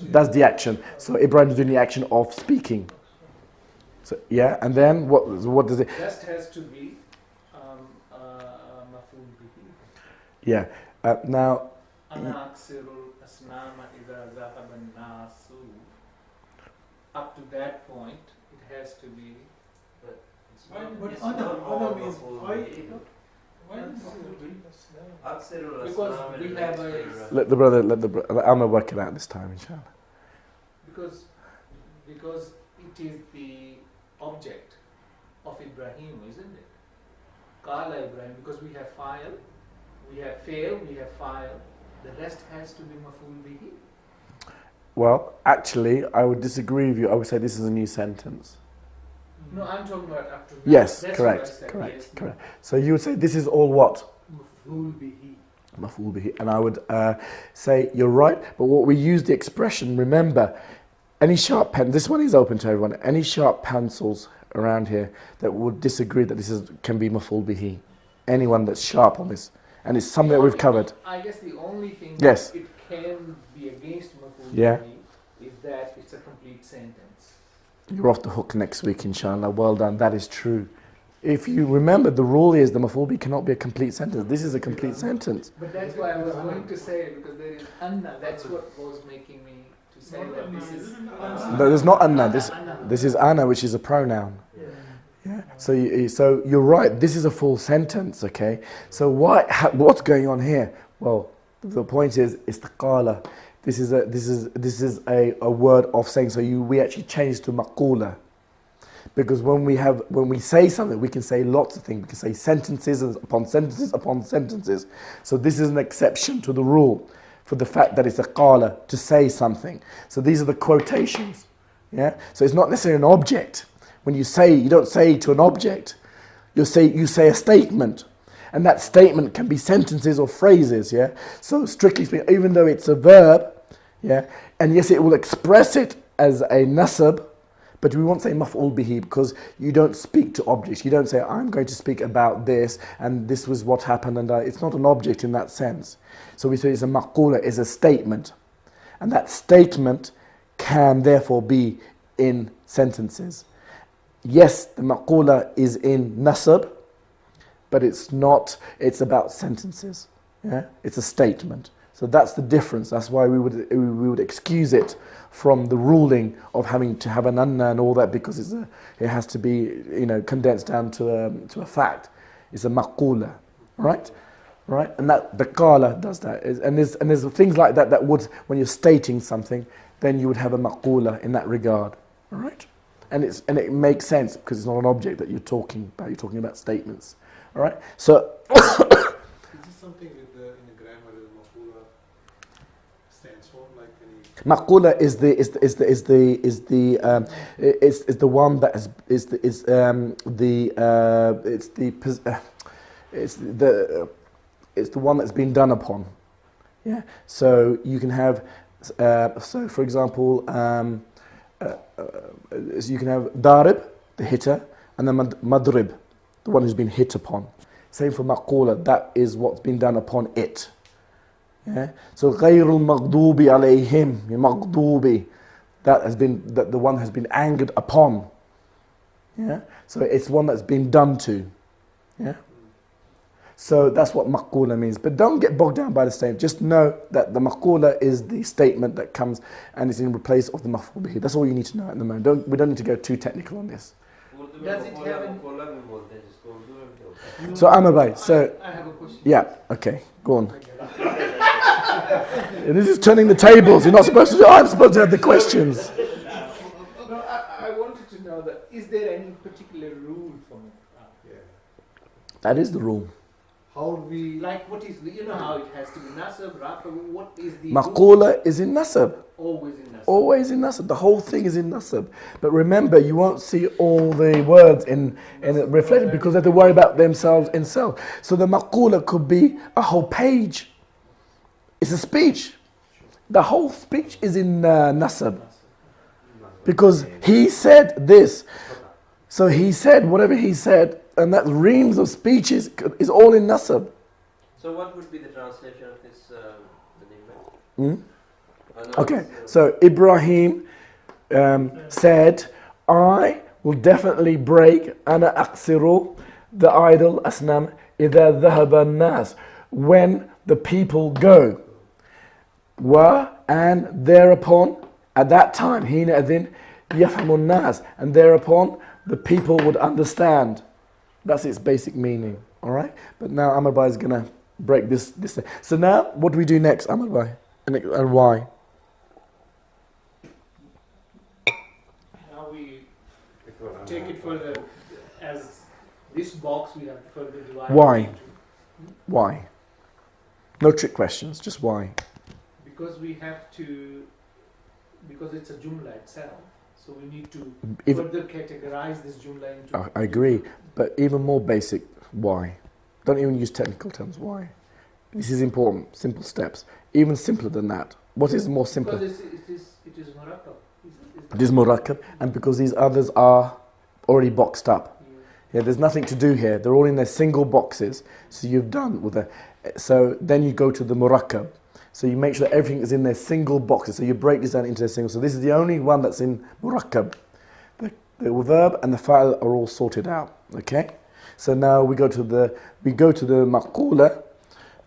the action. So Ibrahim is doing the action of speaking. So yeah, and then what does it? Just has to be maf'ul bihi. Yeah. Now. Ana aksirul asnama idha dhahaba an-nasu. Up to that point, it has to be. But Ana means why? Because we have a. Let the brother Alma work it out this time, inshallah. Because it is the object of Ibrahim, isn't it? Kala Ibrahim, because we have file, we have fail, we have file, the rest has to be maf'ul bihi. Well, actually, I would disagree with you. I would say this is a new sentence. No, I'm talking about up to now. Yes, That's correct, what I said. correct, Yes, correct. So you would say this is all what? maf'ul bihi. Maf'ul bihi. And I would say you're right, but what we use the expression, remember, any sharp pen, this one is open to everyone, any sharp pencils around here that would disagree that this can be maf'ul bihi. Anyone that's sharp on this. And it's something that we've covered. I guess the only thing Yes. that it can be against maf'ul Yeah. bihi is that it's a complete sentence. You're off the hook next week, inshallah. Well done. That is true. If you remember, the rule is the maf'ul bihi cannot be a complete sentence. This is a complete sentence. But that's why I was going to say it, because there is anna. That's what was making me to say that this is. No, there's not anna. This is ana, which is a pronoun. Yeah. So you're right. This is a full sentence. Okay. So what's going on here? Well, the point is istiqala. This is a word of saying. So we actually change to maqula. Because when we say something, we can say lots of things. We can say sentences upon sentences upon sentences. So this is an exception to the rule for the fact that it's a qala, to say something. So these are the quotations. Yeah. So it's not necessarily an object. When you don't say to an object. You say a statement. And that statement can be sentences or phrases. Yeah. So strictly speaking, even though it's a verb, yeah, and yes, it will express it as a nasab, but we won't say maf'ul bihi because you don't speak to objects. You don't say, I'm going to speak about this and this was what happened, and it's not an object in that sense. So we say it's a maqula, is a statement. And that statement can therefore be in sentences. Yes, the maqula is in nasab, but it's about sentences. Yeah? It's a statement. So that's the difference. That's why we would excuse it from the ruling of having to have an anna and all that, because it has to be condensed down to a fact. It's a maqula, right? And that the qala does that. And there's things like that would, when you're stating something, then you would have a maqula in that regard, all right? And it makes sense because it's not an object that you're talking about. You're talking about statements, all right? So Is this something in the grammar that maf'ula stands for? Like any maqula is the one that it's the one that's been done upon. Yeah. So you can have for example. So you can have darib, the hitter, and then madrib, the one who's been hit upon. Same for maqula, that is what's been done upon it. Yeah? So ghayrul maghdubi alayhim, maghdubi, that the one has been angered upon. Yeah? So it's one that's been done to. Yeah? So that's what maqula means. But don't get bogged down by the statement. Just know that the maqula is the statement that comes and is in place of the maf'ul bihi. That's all you need to know at the moment. We don't need to go too technical on this. Does it have So Amabai, so I have a question. yeah, okay, go on. This is turning the tables. You're not supposed to. I'm supposed to have the questions. No, I wanted to know that is there any particular rule for it? That is the rule. how do we Like what is how it has to be nasab, rafa? What is the Maqula is in nasab. always in nasab? Always in nasab. The whole thing is in nasab. But remember, you won't see all the words in it reflected because they have to worry about themselves in self. So the maqula could be a whole page. It's a speech. The whole speech is in nasab. Because he said this. So he said whatever he said, and that reams of speeches is all in nasab. So what would be the translation of this the Okay, so Ibrahim said, I will definitely break ana aksiru, the idol asnam, idha dhahaba nas, when the people go. And thereupon, at that time, hina adhin yafhamun nas, and thereupon the people would understand. That's its basic meaning, all right? But now Amar Bhai is going to break this. So now, what do we do next, Amar Bhai? And why? Now we take it further as this box we have further divided. Why? into. Why? No trick questions, just why. Because we have to, because it's a jumla itself, so we need to If, further categorize this jumla into. I agree, but even more basic, why? Don't even use technical terms, why? This is important, simple steps. Even simpler than that. What is more simple? Because it is murakkab. It is murakkab, and because these others are already boxed up. Yeah. Yeah, there's nothing to do here. They're all in their single boxes. So you've done with it. So then you go to the murakkab. So you make sure that everything is in their single boxes. So you break this down into their single. So this is the only one that's in murakkab. The verb and the fa'il are all sorted out. Okay. So now we go to the maqula.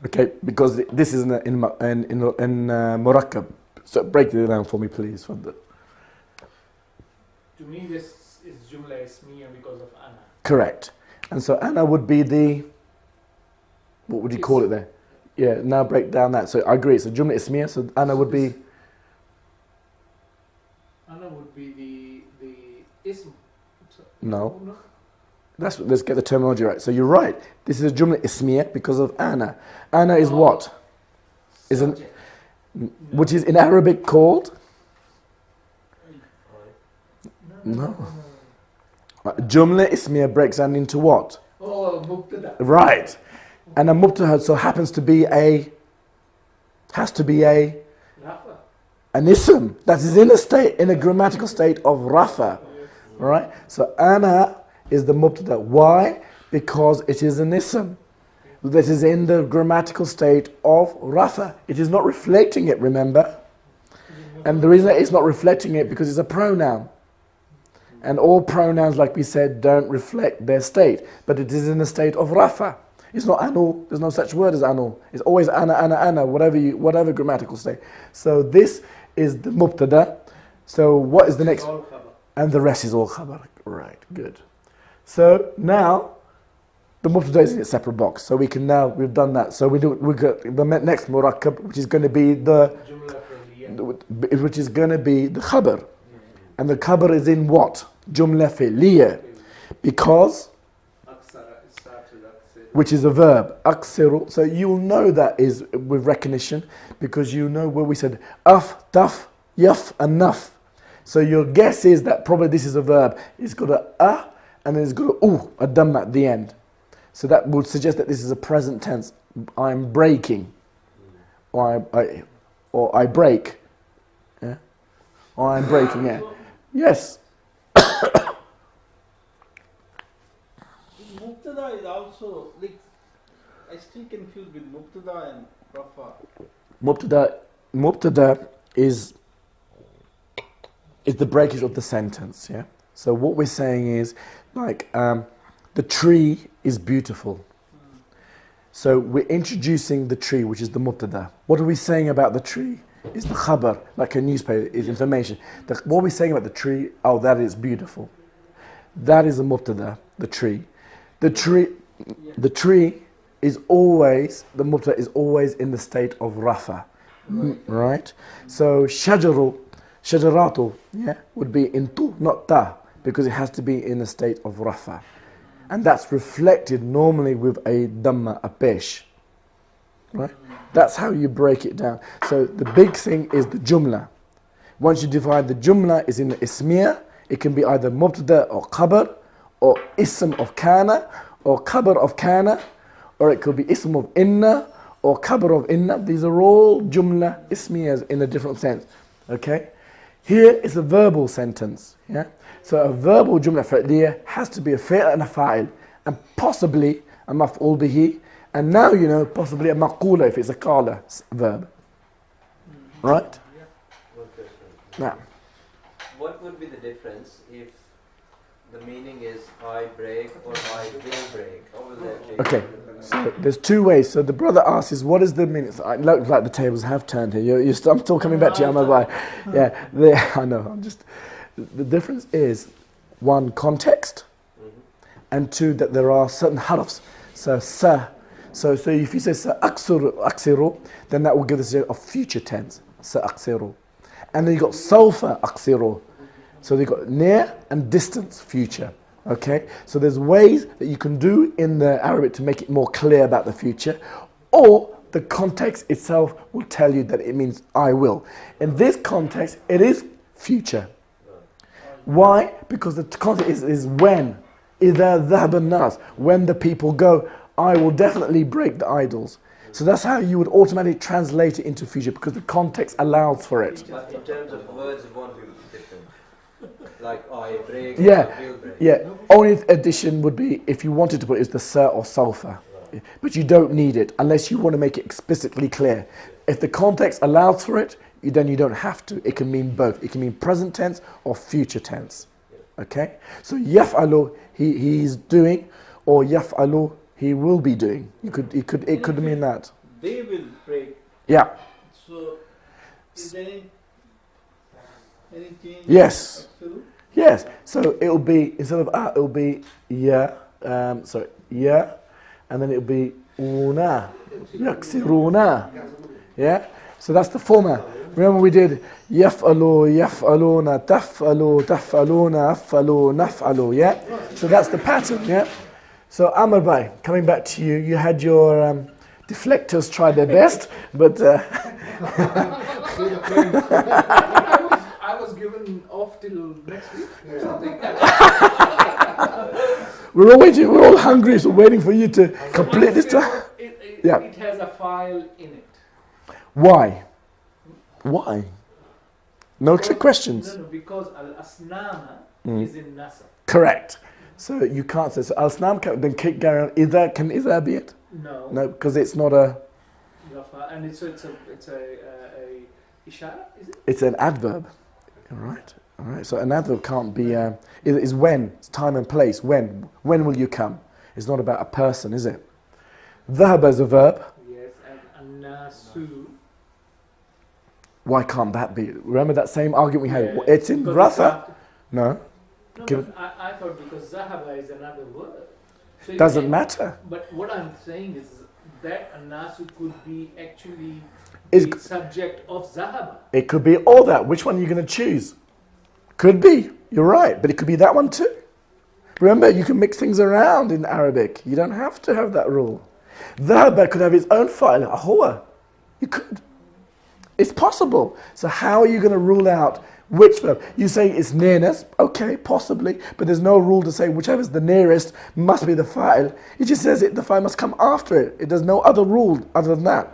Okay, because this is in murakkab. So break it down for me, please. For the, To me, this is jumla ismiya because of ana. correct. And so ana would be the, what would you call it there? Yeah, now break down that. So I agree, it's a jumla ismiya, so ana would be, Ana would be the ism. no. Let's get the terminology right. So you're right. This is a jumla ismiya because of ana. Ana is what? Isn't, Subject. which is in Arabic called? No. Jumla ismiya breaks down into what? Oh, mubtada. Right. And a mubtada so happens to be has to be Rafa. an ism that is in a grammatical state of rafa. Right? So ana is the mubtada. Why? Because it is an ism that is in the grammatical state of rafa. It is not reflecting it, remember? And the reason that it's not reflecting it because it's a pronoun. And all pronouns, like we said, don't reflect their state. But it is in a state of rafa. It's not anu. There's no such word as anu. It's always ana, whatever grammatical state. So this is the mubtada. So what is the next? All khabar. And the rest is all khabar. Right, good. So now the mubtada is in a separate box. So we've done that. So we got the next murakkab, which is going to be Jumla fi'liya. which is going to be the khabar. And the khabar is in what? Jumla fi'liya. Because, Aksara, it starts with aksir. which is a verb. Aksiru. So you'll know that is with recognition because you know where we said af, taf, yaf, and naf. So your guess is that probably this is a verb. It's got a and then it's got a dhamma at the end. So that would suggest that this is a present tense. I'm breaking. Or I break. Yeah? Or I'm breaking, yeah. Yes. Mubtada is also, like, I still confused with Mubtada and Rafa. Mubtada is the breakage of the sentence, yeah? So what we're saying is, like, the tree is beautiful. So we're introducing the tree, which is the mubtada. What are we saying about the tree? Is the khabar, like a newspaper, is information. What we're saying about the tree, that is beautiful. That is the mubtada, the tree. The tree is always, the mubtada is always in the state of rafa. Right? So shajaratu, yeah, would be in tu, not ta, because it has to be in the state of rafa. And that's reflected normally with a dhamma, a pesh. Right? That's how you break it down. So the big thing is the jumla. Once you divide the jumla is in the ismiya, it can be either mubtada or khabar, or ism of kana, or khabar of kana, or it could be ism of inna, or khabar of inna. These are all jumla ismiyas in a different sense. Okay? Here is a verbal sentence. Yeah? So a verbal jumla fi'liya has to be a fi'l and a fa'il, and possibly a maf'ul bihi, and now you know possibly a maqula if it's a qala verb. Right? One question. Now, What would be the difference if the meaning is I break or I will break? How will that change? okay. So there's two ways. So the brother asks is, what is the meaning? So I look like the tables have turned here. I'm still coming back to you. I know. The difference is, one, context, and two, that there are certain harfs. So sa. So if you say sa aksiru, then that will give us a future tense. Sa aksiru. And then you got sawfa aksiru. So they got near and distance future. Okay, so there's ways that you can do in the Arabic to make it more clear about the future, or the context itself will tell you that it means I will. In this context, it is future. Why? Because the context is when. إِذَا ذَهَبَ النَّاسِ. When the people go, I will definitely break the idols. So that's how you would automatically translate it into future, because the context allows for it. But in terms of words, it won't be different. Like I break, Yeah, I will break. yeah. Only addition would be if you wanted to put it is the sir or sulfur. But you don't need it unless you want to make it explicitly clear. If the context allows for it, then you don't have to. It can mean both. It can mean present tense or future tense. Okay? So yaf'alu, he's doing, or yaf'alu, he will be doing. It could mean that. They will break. Yeah. So, is there any change? Yes. Actually? Yes. So it'll be, instead of it'll be ya, ya, and then it'll be una, yaksiruna. Yeah? So that's the format. Remember we did yaf'alu, yaf'aluna, taf'alu, taf'aluna, af'alu, naf'alu. Yeah? So that's the pattern. Yeah? So Amr Bhai, coming back to you, you had your deflectors try their best, but I was given off till next week or something. we're all waiting. We're all hungry, so waiting for you to complete this. It has a file in it. Why? Why? No trick questions. No, because al-asnama is in Nasa. Correct. So you can't say, so al-snam then keep going on. Can idha be it? No. No, because it's not a, And it's a ishara, is it? it's an adverb. All right. So an adverb can't be, it is when, it's time and place. When will you come? It's not about a person, is it? Dhahaba is a verb. Yes, and an-nasu. Why can't that be? Remember that same argument we had? Yeah, It's in because Rafa. No, No, Give but I thought because zahaba is another word. So you doesn't can- matter. But what I'm saying is that an-nasu could be actually Is the subject of zahaba. It could be all that. Which one are you going to choose? Could be. You're right. But it could be that one too. Remember, you can mix things around in Arabic. You don't have to have that rule. Dhahaba could have its own file, ahwa. You could. It's possible. So how are you going to rule out which verb? You say it's nearness. Okay, possibly. But there's no rule to say whichever is the nearest must be the file. It just says the file must come after it. There's no other rule other than that.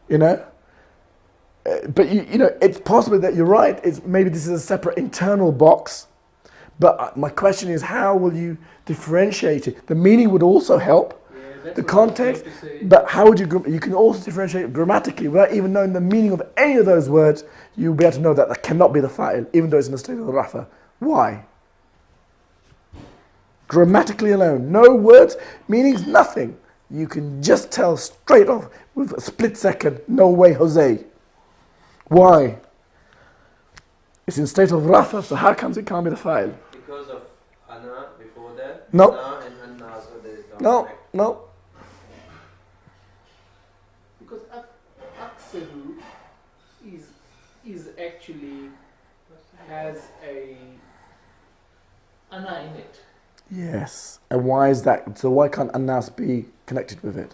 You know? But you know, it's possible that you're right. Maybe this is a separate internal box. But my question is, how will you differentiate it? The meaning would also help, That's the what I was context. going to say. But how would you can also differentiate grammatically without even knowing the meaning of any of those words. You'll be able to know that cannot be the fa'il, even though it's in a state of rafa. Why? Grammatically alone, no words, meanings, nothing. You can just tell straight off with a split second. No way, Jose. Why? It's in state of rafa, so how comes it can't be the fa'il? Because of ana before that. No. Ana and anna, so there is No, no. Because aksaru is actually has a ana in it. Yes. And why is that? So why can't anas be connected with it?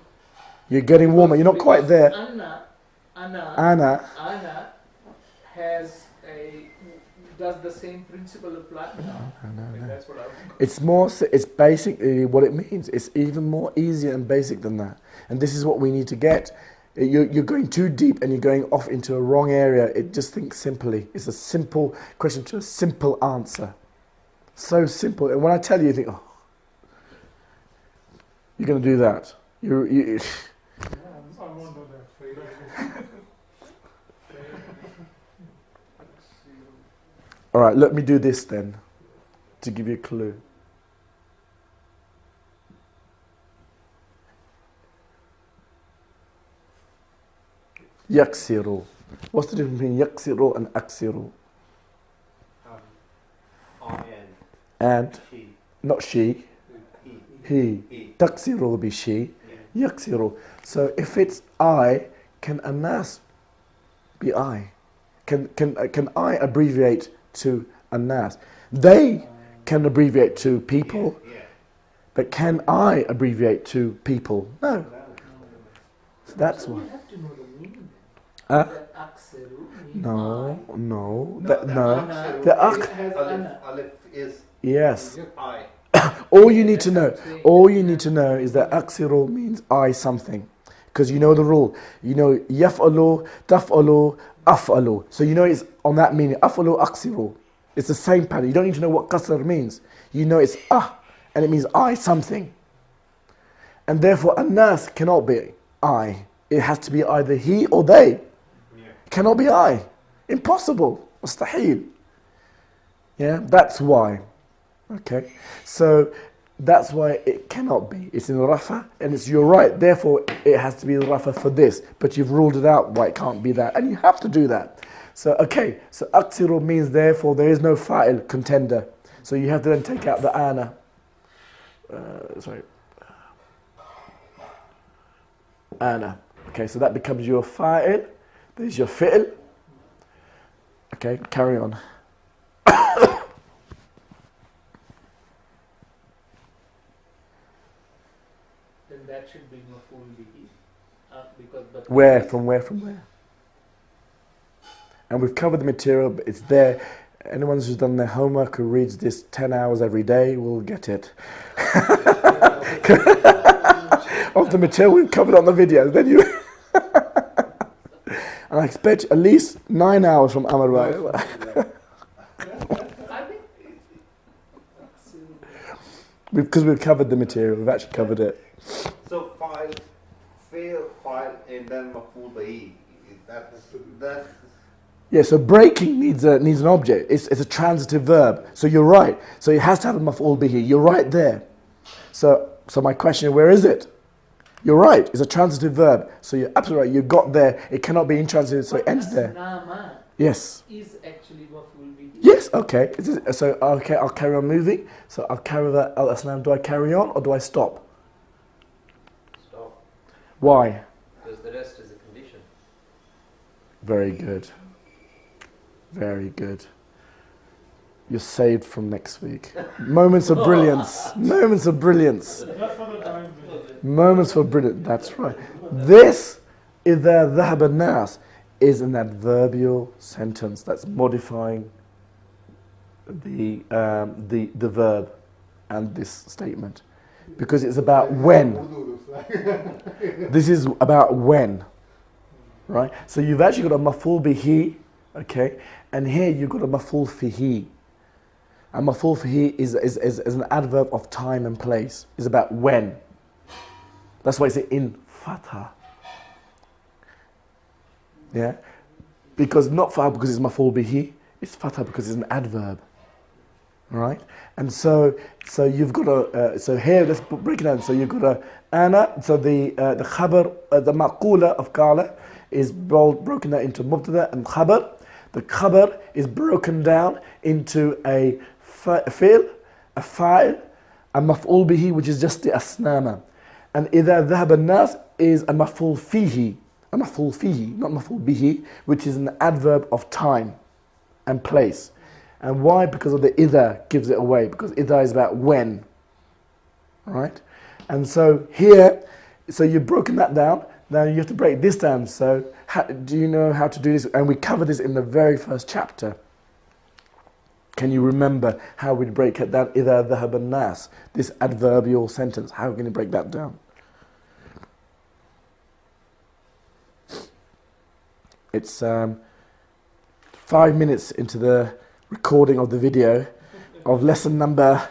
You're getting warmer. You're not quite there. Ana Anna. has does the same principle apply? No. That's what I'm. It's basically what it means. It's even more easier and basic than that. And this is what we need to get. You're going too deep and you're going off into a wrong area. It just think simply. It's a simple question to a simple answer. So simple. And when I tell you, you think, oh, you're going to do that. You I won't do that. All right, let me do this then, to give you a clue. Yaksiru. What's the difference between yaksiru and aksiru? I And she, not she, he. he. Taksiru will be she. Yaksiru. So if it's I, can anas be I? Can I abbreviate to anas? They can abbreviate to people, Yeah. but can I abbreviate to people? No. That's So why. we have to know the meaning. Uh, That aksaru means no, I. no, No, no. Ana, The it ak- has Alif, ana. alif is Yes. I. All you need to know, That's what I'm saying. all you need to know is that aksiru means I something. Because you know the rule. You know yaf'alu, taf'alu, af'alu. So you know it's on that meaning. Af'alu, aksiru. It's the same pattern. You don't need to know what qasr means. You know it's and it means I something. And therefore anas cannot be I. It has to be either he or they. Yeah. It cannot be I. Impossible. Mustahil. Yeah, that's why. Okay, so that's why it cannot be. It's in Rafa, and you're right. Therefore, it has to be Rafa for this. But you've ruled it out why it can't be that, and you have to do that. So so aksiru means therefore there is no fa'il contender. So you have to then take out the ana. Ana. Okay, so that becomes your fa'il. There's your fi'il. Okay, carry on. Then that should be maf'ul bihi. Because but Where? From where? From where? And we've covered the material, but it's there. Anyone who's done their homework, who reads this 10 hours every day, will get it. Of the material we've covered on the videos. Then you... And I expect at least 9 hours from Amar Rai. I think Because we've covered the material, we've actually covered it. So file, and then maf'ul bihi. That's Yeah, so breaking needs an object. It's a transitive verb. So you're right. So it has to have a maf'ul bihi. You're right there. So my question is, where is it? You're right. It's a transitive verb. So you're absolutely right. You got there. It cannot be intransitive, so it ends there. Nama Yes. is actually maf'ul bihi. Yes. Okay. So okay, I'll carry on moving. So I'll carry that al-asnam. Do I carry on or do I stop? Stop. Why? Because the rest is a condition. Very good. Very good. You're saved from next week. Moments of brilliance. Moments of brilliance. Moments for brilliance. That's right. This, إِذَا ذَهَبَ النَّاسِ, is an adverbial sentence that's modifying the verb and this statement. Because it's about when. This is about when. Right? So you've actually got a maf'ul bihi, okay? And here you've got a maf'ul fihi. And maf'ul fihi is an adverb of time and place. It's about when. That's why it's in fatha. Yeah? Because not fatha because it's maf'ul bihi, it's fatha because it's an adverb. Right? And so you've got a, so here, let's break it down. So you've got a ana, so the khabar, the maqula of qala is broken down into mubtada and khabar. The khabar is broken down into a fi'l, a fa'il, a maf'ul bihi, which is just the asnama. And إِذَا ذَهَبَ النَّاسِ is a maf'ul fihi, not maf'ul bihi, which is an adverb of time and place. And why? Because of the إِذَا gives it away, because إِذَا is about when. Right? And so here, so you've broken that down, now you have to break this down. So do you know how to do this? And we covered this in the very first chapter. Can you remember how we'd break it down? إِذَا ذَهَبَ النَّاسِ, this adverbial sentence. How are we going to break that down? It's 5 minutes into the recording of the video of lesson number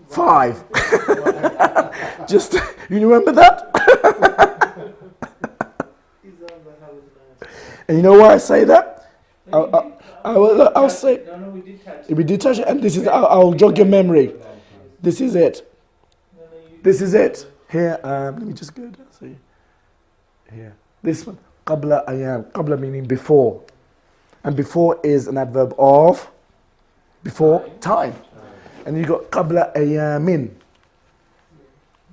5. Just, you remember that? And you know why I say that? I'll say, No, we did touch we did touch it, and this is, I'll jog your memory. This is it. This is it. Here, let me just go down. See. Here. This one. Qabla ayam. Qabla meaning before. And before is an adverb of before time. And you got qabla ayamin.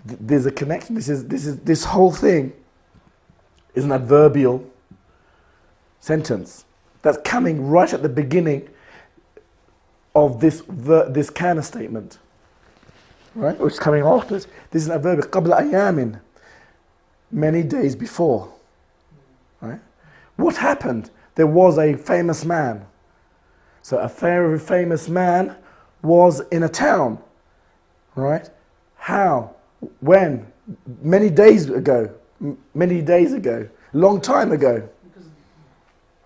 There's a connection. This whole thing is an adverbial sentence that's coming right at the beginning of this kind of statement, right? Which is coming after this. This is an adverb qabla ayamin. many days before. Right? What happened? There was a famous man. So a very famous man was in a town. Right? How? When? Many days ago. Many days ago. Long time ago. Because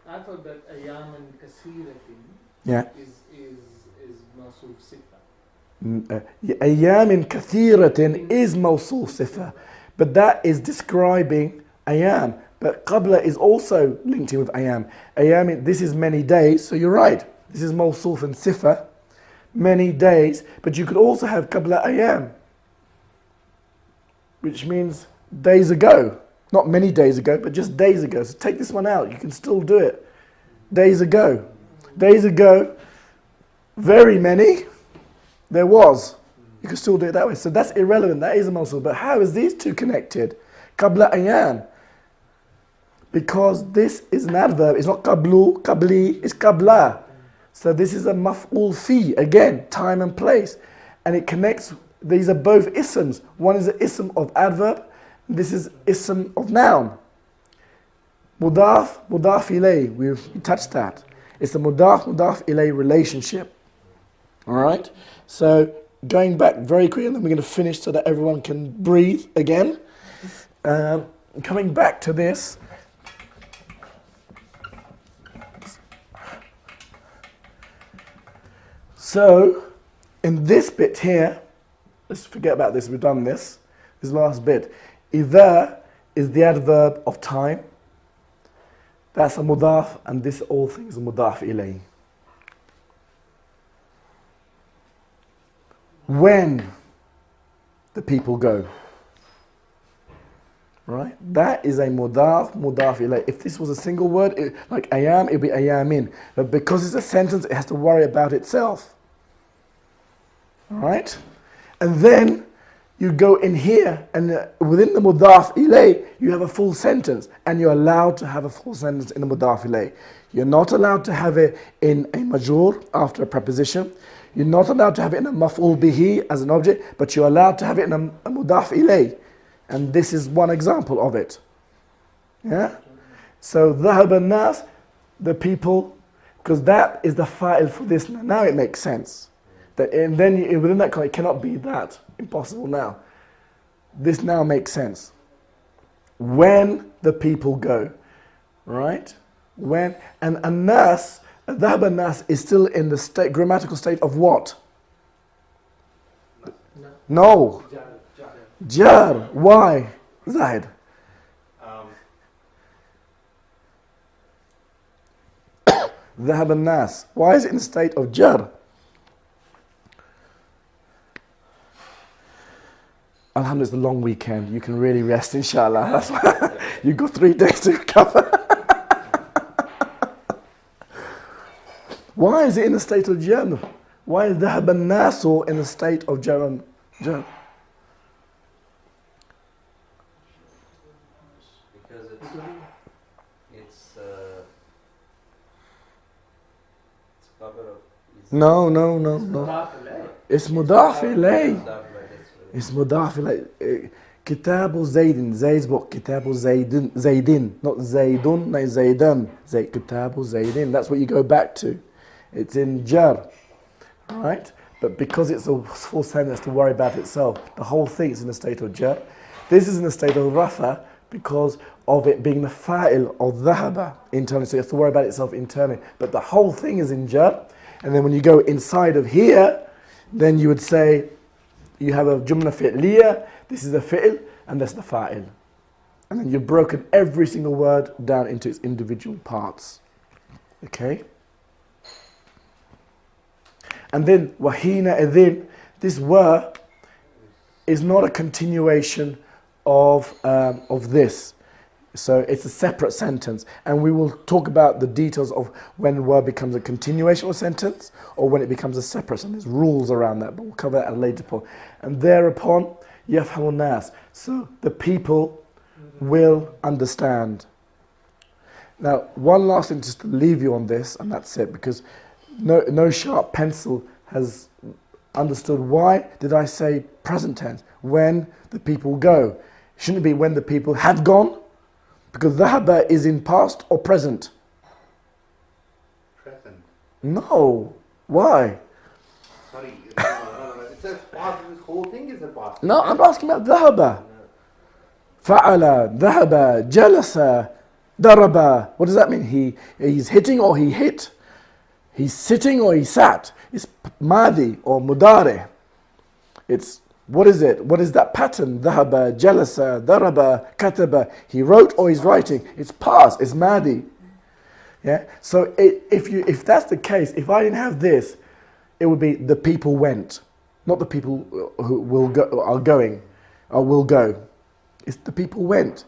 I thought that ayam and kasiratin Yeah. is mawsuf sifa. Ayam kathiratin is mawsul sifa. But that is describing ayam. But qabla is also linked in with ayam. Ayam, this is many days, so you're right. This is mawsuf and sifa. Many days. But you could also have qabla ayam, which means days ago. Not many days ago, but just days ago. So take this one out. You can still do it. Days ago. Days ago, very many, there was. You can still do it that way. So that's irrelevant. That is a mawsul. But how is these two connected? Qabla ayan. Because this is an adverb. It's not qablu, qabli, it's qabla. So this is a maf'ul fi. Again, time and place. And it connects. These are both isms. One is an ism of adverb. This is ism of noun. Mudaf, mudaf ilay. We touched that. It's a mudaf, mudaf ilay relationship. Alright? So, going back very quickly, and then we're going to finish so that everyone can breathe again. Coming back to this. So, in this bit here, let's forget about this, we've done this. This last bit. Idha is the adverb of time. That's a mudaf, and this all things are mudaf ilay. When the people go. Right? That is a mudaf ilay. If this was a single word, like ayam, it would be ayamin. But because it's a sentence, it has to worry about itself. Alright? And then you go in here, and within the mudaf ilay, you have a full sentence, and you're allowed to have a full sentence in the mudaf ilay. You're not allowed to have it in a majur after a preposition. You're not allowed to have it in a maf'ul bihi as an object, but you're allowed to have it in a mudaf ilay. And this is one example of it. Yeah? So, dhahab al-nas, the people, because that is the fa'il for this. Now it makes sense. And then within that context, it cannot be that. Impossible now. This now makes sense. When the people go. Right? When. And an-nas, dhahab al-nas is still in the grammatical state of what? No. Jar. Why? Zahid. Dhahab al-nas. Why is it in the state of jar? Alhamdulillah, it's a long weekend. You can really rest, inshallah. That's why you've got 3 days to recover. Why is it in the state of jar? Why is dhahab al-nas in the state of jar? Because it's cover of. No. It's mudaf ilay. It's mudaf ilay. Kitabu Zaydin. Zayd's book. Kitabu Zaydin. Not Zaydun, no Zaydan. Kitabu Zaydin. That's what you go back to. It's in jar. Right? But because it's a full sentence to worry about itself, the whole thing is in a state of jar. This is in a state of rafa because of it being the fa'il of dhahaba internally. So you have to worry about itself internally. But the whole thing is in jar. And then when you go inside of here, then you would say, you have a jumla fi'liya, this is the fi'l, and that's the fa'il. And then you've broken every single word down into its individual parts. Okay? And then, wahina idhin, this wa is not a continuation of this. So it's a separate sentence. And we will talk about the details of when a word becomes a continuation of a sentence or when it becomes a separate sentence. There's rules around that, but we'll cover that at a later point. And thereupon, yafhamun nas. So the people will understand. Now, one last thing just to leave you on this, and that's it, because no sharp pencil has understood why did I say present tense when the people go. Shouldn't it be when the people had gone? Because dhahaba is in past or present? Present. No. Why? Sorry, no. It says past. This whole thing is a past. No, I'm asking about dhahaba. Fa'ala, dhahaba, jalasa, daraba. What does that mean? He's hitting or he hit? He's sitting or he sat? It's madi or mudare. It's, what is it? What is that pattern? Dhahaba, jalasa, daraba, kataba. He wrote or he's writing. It's past, it's madi. Yeah? So if that's the case, if I didn't have this, it would be the people went. Not the people who will go, are going or will go. It's the people went.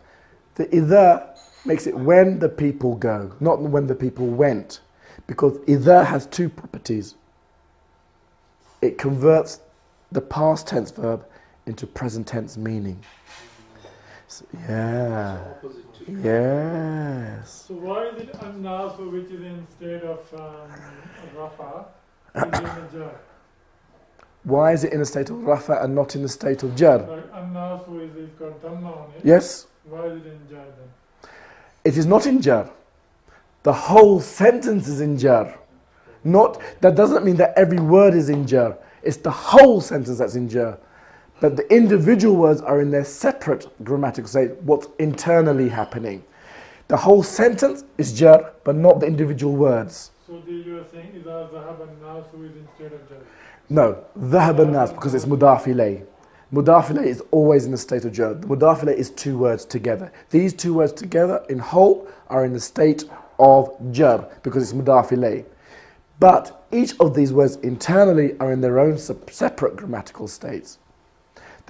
The idha makes it when the people go, not when the people went. Because idha has two properties. It converts the past tense verb into present tense meaning. So, yeah. Yes. So why is it an-nasu which is in state of rafa is in a jar? Why is it in a state of rafa and not in a state of jar? Like an-nasu is got dhamma on it. Yes. Why is it in jar then? It is not in jar. The whole sentence is in jar. That doesn't mean that every word is in jar. It's the whole sentence that's in jar. But the individual words are in their separate grammatical state, what's internally happening. The whole sentence is jar, but not the individual words. So you are saying is zahab an-nasu is instead of jar? No, dhahab an-nas, because it's mudaf ilay. Mudaf ilay is always in the state of jar. The mudaf ilay is two words together. These two words together in whole are in the state of jar, because it's mudaf ilay. But each of these words internally are in their own separate grammatical states.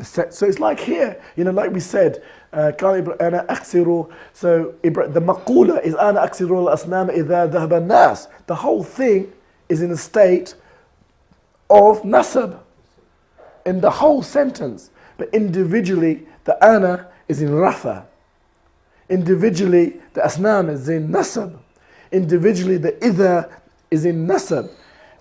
So it's like here, like we said, أنا أكسر. So the maqula is أنا أكسر الأصنام إذا ذهب الناس. The whole thing is in a state of nasab in the whole sentence. But individually, the ana is in rafa. Individually, the asnam is in nasab. Individually, the idha is in nasab.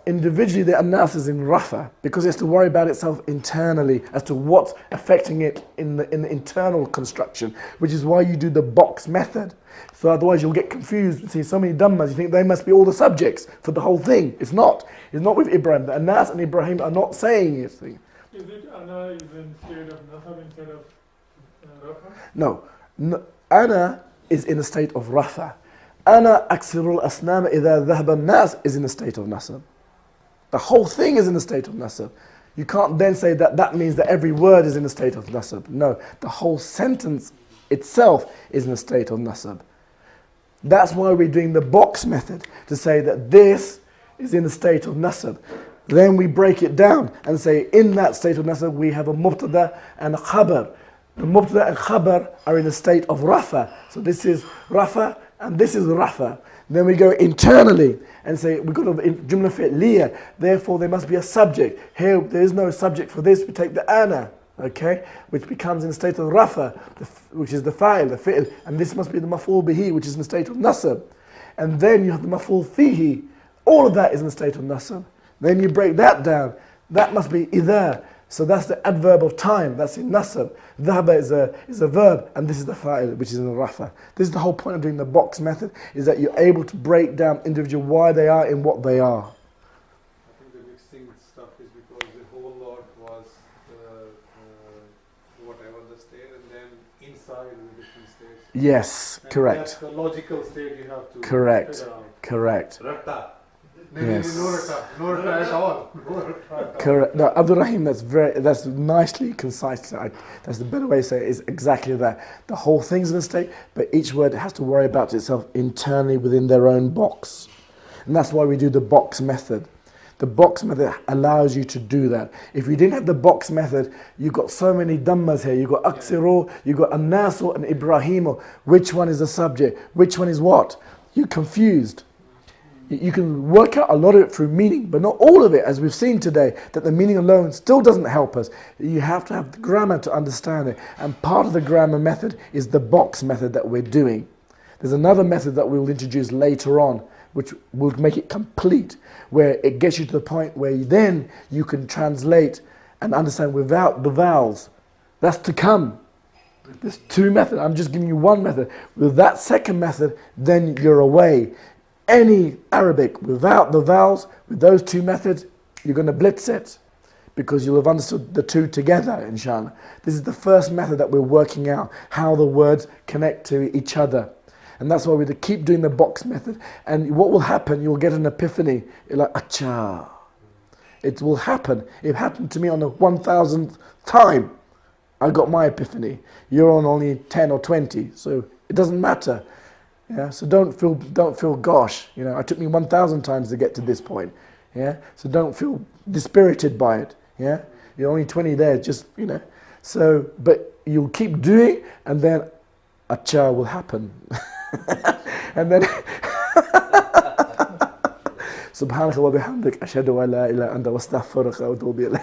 Individually, the anas is in rafa, because it has to worry about itself internally as to what's affecting it in the internal construction, which is why you do the box method. So otherwise you'll get confused and see so many dhammas, you think they must be all the subjects for the whole thing. It's not. It's not with Ibrahim. The anas and Ibrahim are not saying anything. Is it ana is instead of nasab instead of rafa? No. Ana is in a state of rafa. Ana aksirul asnam idha dhahaba nas is in a state of nasab. The whole thing is in a state of nasab. You can't then say that means that every word is in a state of nasab. No, the whole sentence itself is in a state of nasab. That's why we're doing the box method, to say that this is in a state of nasab. Then we break it down and say in that state of nasab we have a mubtada and a khabar. The mubtada and khabar are in a state of rafa. So this is rafa and this is rafa. Then we go internally and say we've got a jumla fi'liya, therefore there must be a subject. Here there is no subject for this, we take the ana, okay, which becomes in a state of rafa, which is the fa'il, the fi'l, and this must be the maf'ul bihi, which is in a state of nasab. And then you have the maf'ul fihi, all of that is in a state of nasab. Then you break that down, that must be idha. So that's the adverb of time, that's in nasab. Dhahaba is a verb, and this is the fa'il, which is in the rafa. This is the whole point of doing the box method, is that you're able to break down individual why they are in what they are. I think the mixing stuff is because the whole lot was whatever the state, and then inside the different states. Yes, And correct. that's the logical state you have to Correct. figure out. Correct. Rata. Yes. No rata at all. No rata at all. Correct. No, Abdul Rahim, that's nicely concise. That's the better way to say it, is exactly that. The whole thing's in a state, but each word has to worry about itself internally within their own box. And that's why we do the box method. The box method allows you to do that. If you didn't have the box method, you've got so many dhammas here. You've got aksiru, you've got annasu and ibrahimu. Which one is the subject? Which one is what? You're confused. You can work out a lot of it through meaning, but not all of it, as we've seen today, that the meaning alone still doesn't help us. You have to have the grammar to understand it. And part of the grammar method is the box method that we're doing. There's another method that we'll introduce later on, which will make it complete, where it gets you to the point where then you can translate and understand without the vowels. That's to come. There's two methods. I'm just giving you one method. With that second method, then you're away. Any Arabic without the vowels, with those two methods, you're going to blitz it because you'll have understood the two together, inshallah. This is the first method that we're working out, how the words connect to each other. And that's why we keep doing the box method. And what will happen, you'll get an epiphany. You're like, acha. It will happen. It happened to me on the 1000th time. I got my epiphany. You're on only 10 or 20, so it doesn't matter. Yeah. So don't feel gosh. You know, it took me 1,000 times to get to this point. Yeah. So don't feel dispirited by it. Yeah. You're only 20 there. Just So, but you'll keep doing, and then acha will happen. And then سبحانك اللهم وبحمدك أشهد أن لا إله إلا أنت وأستغفرك وأتوب إليك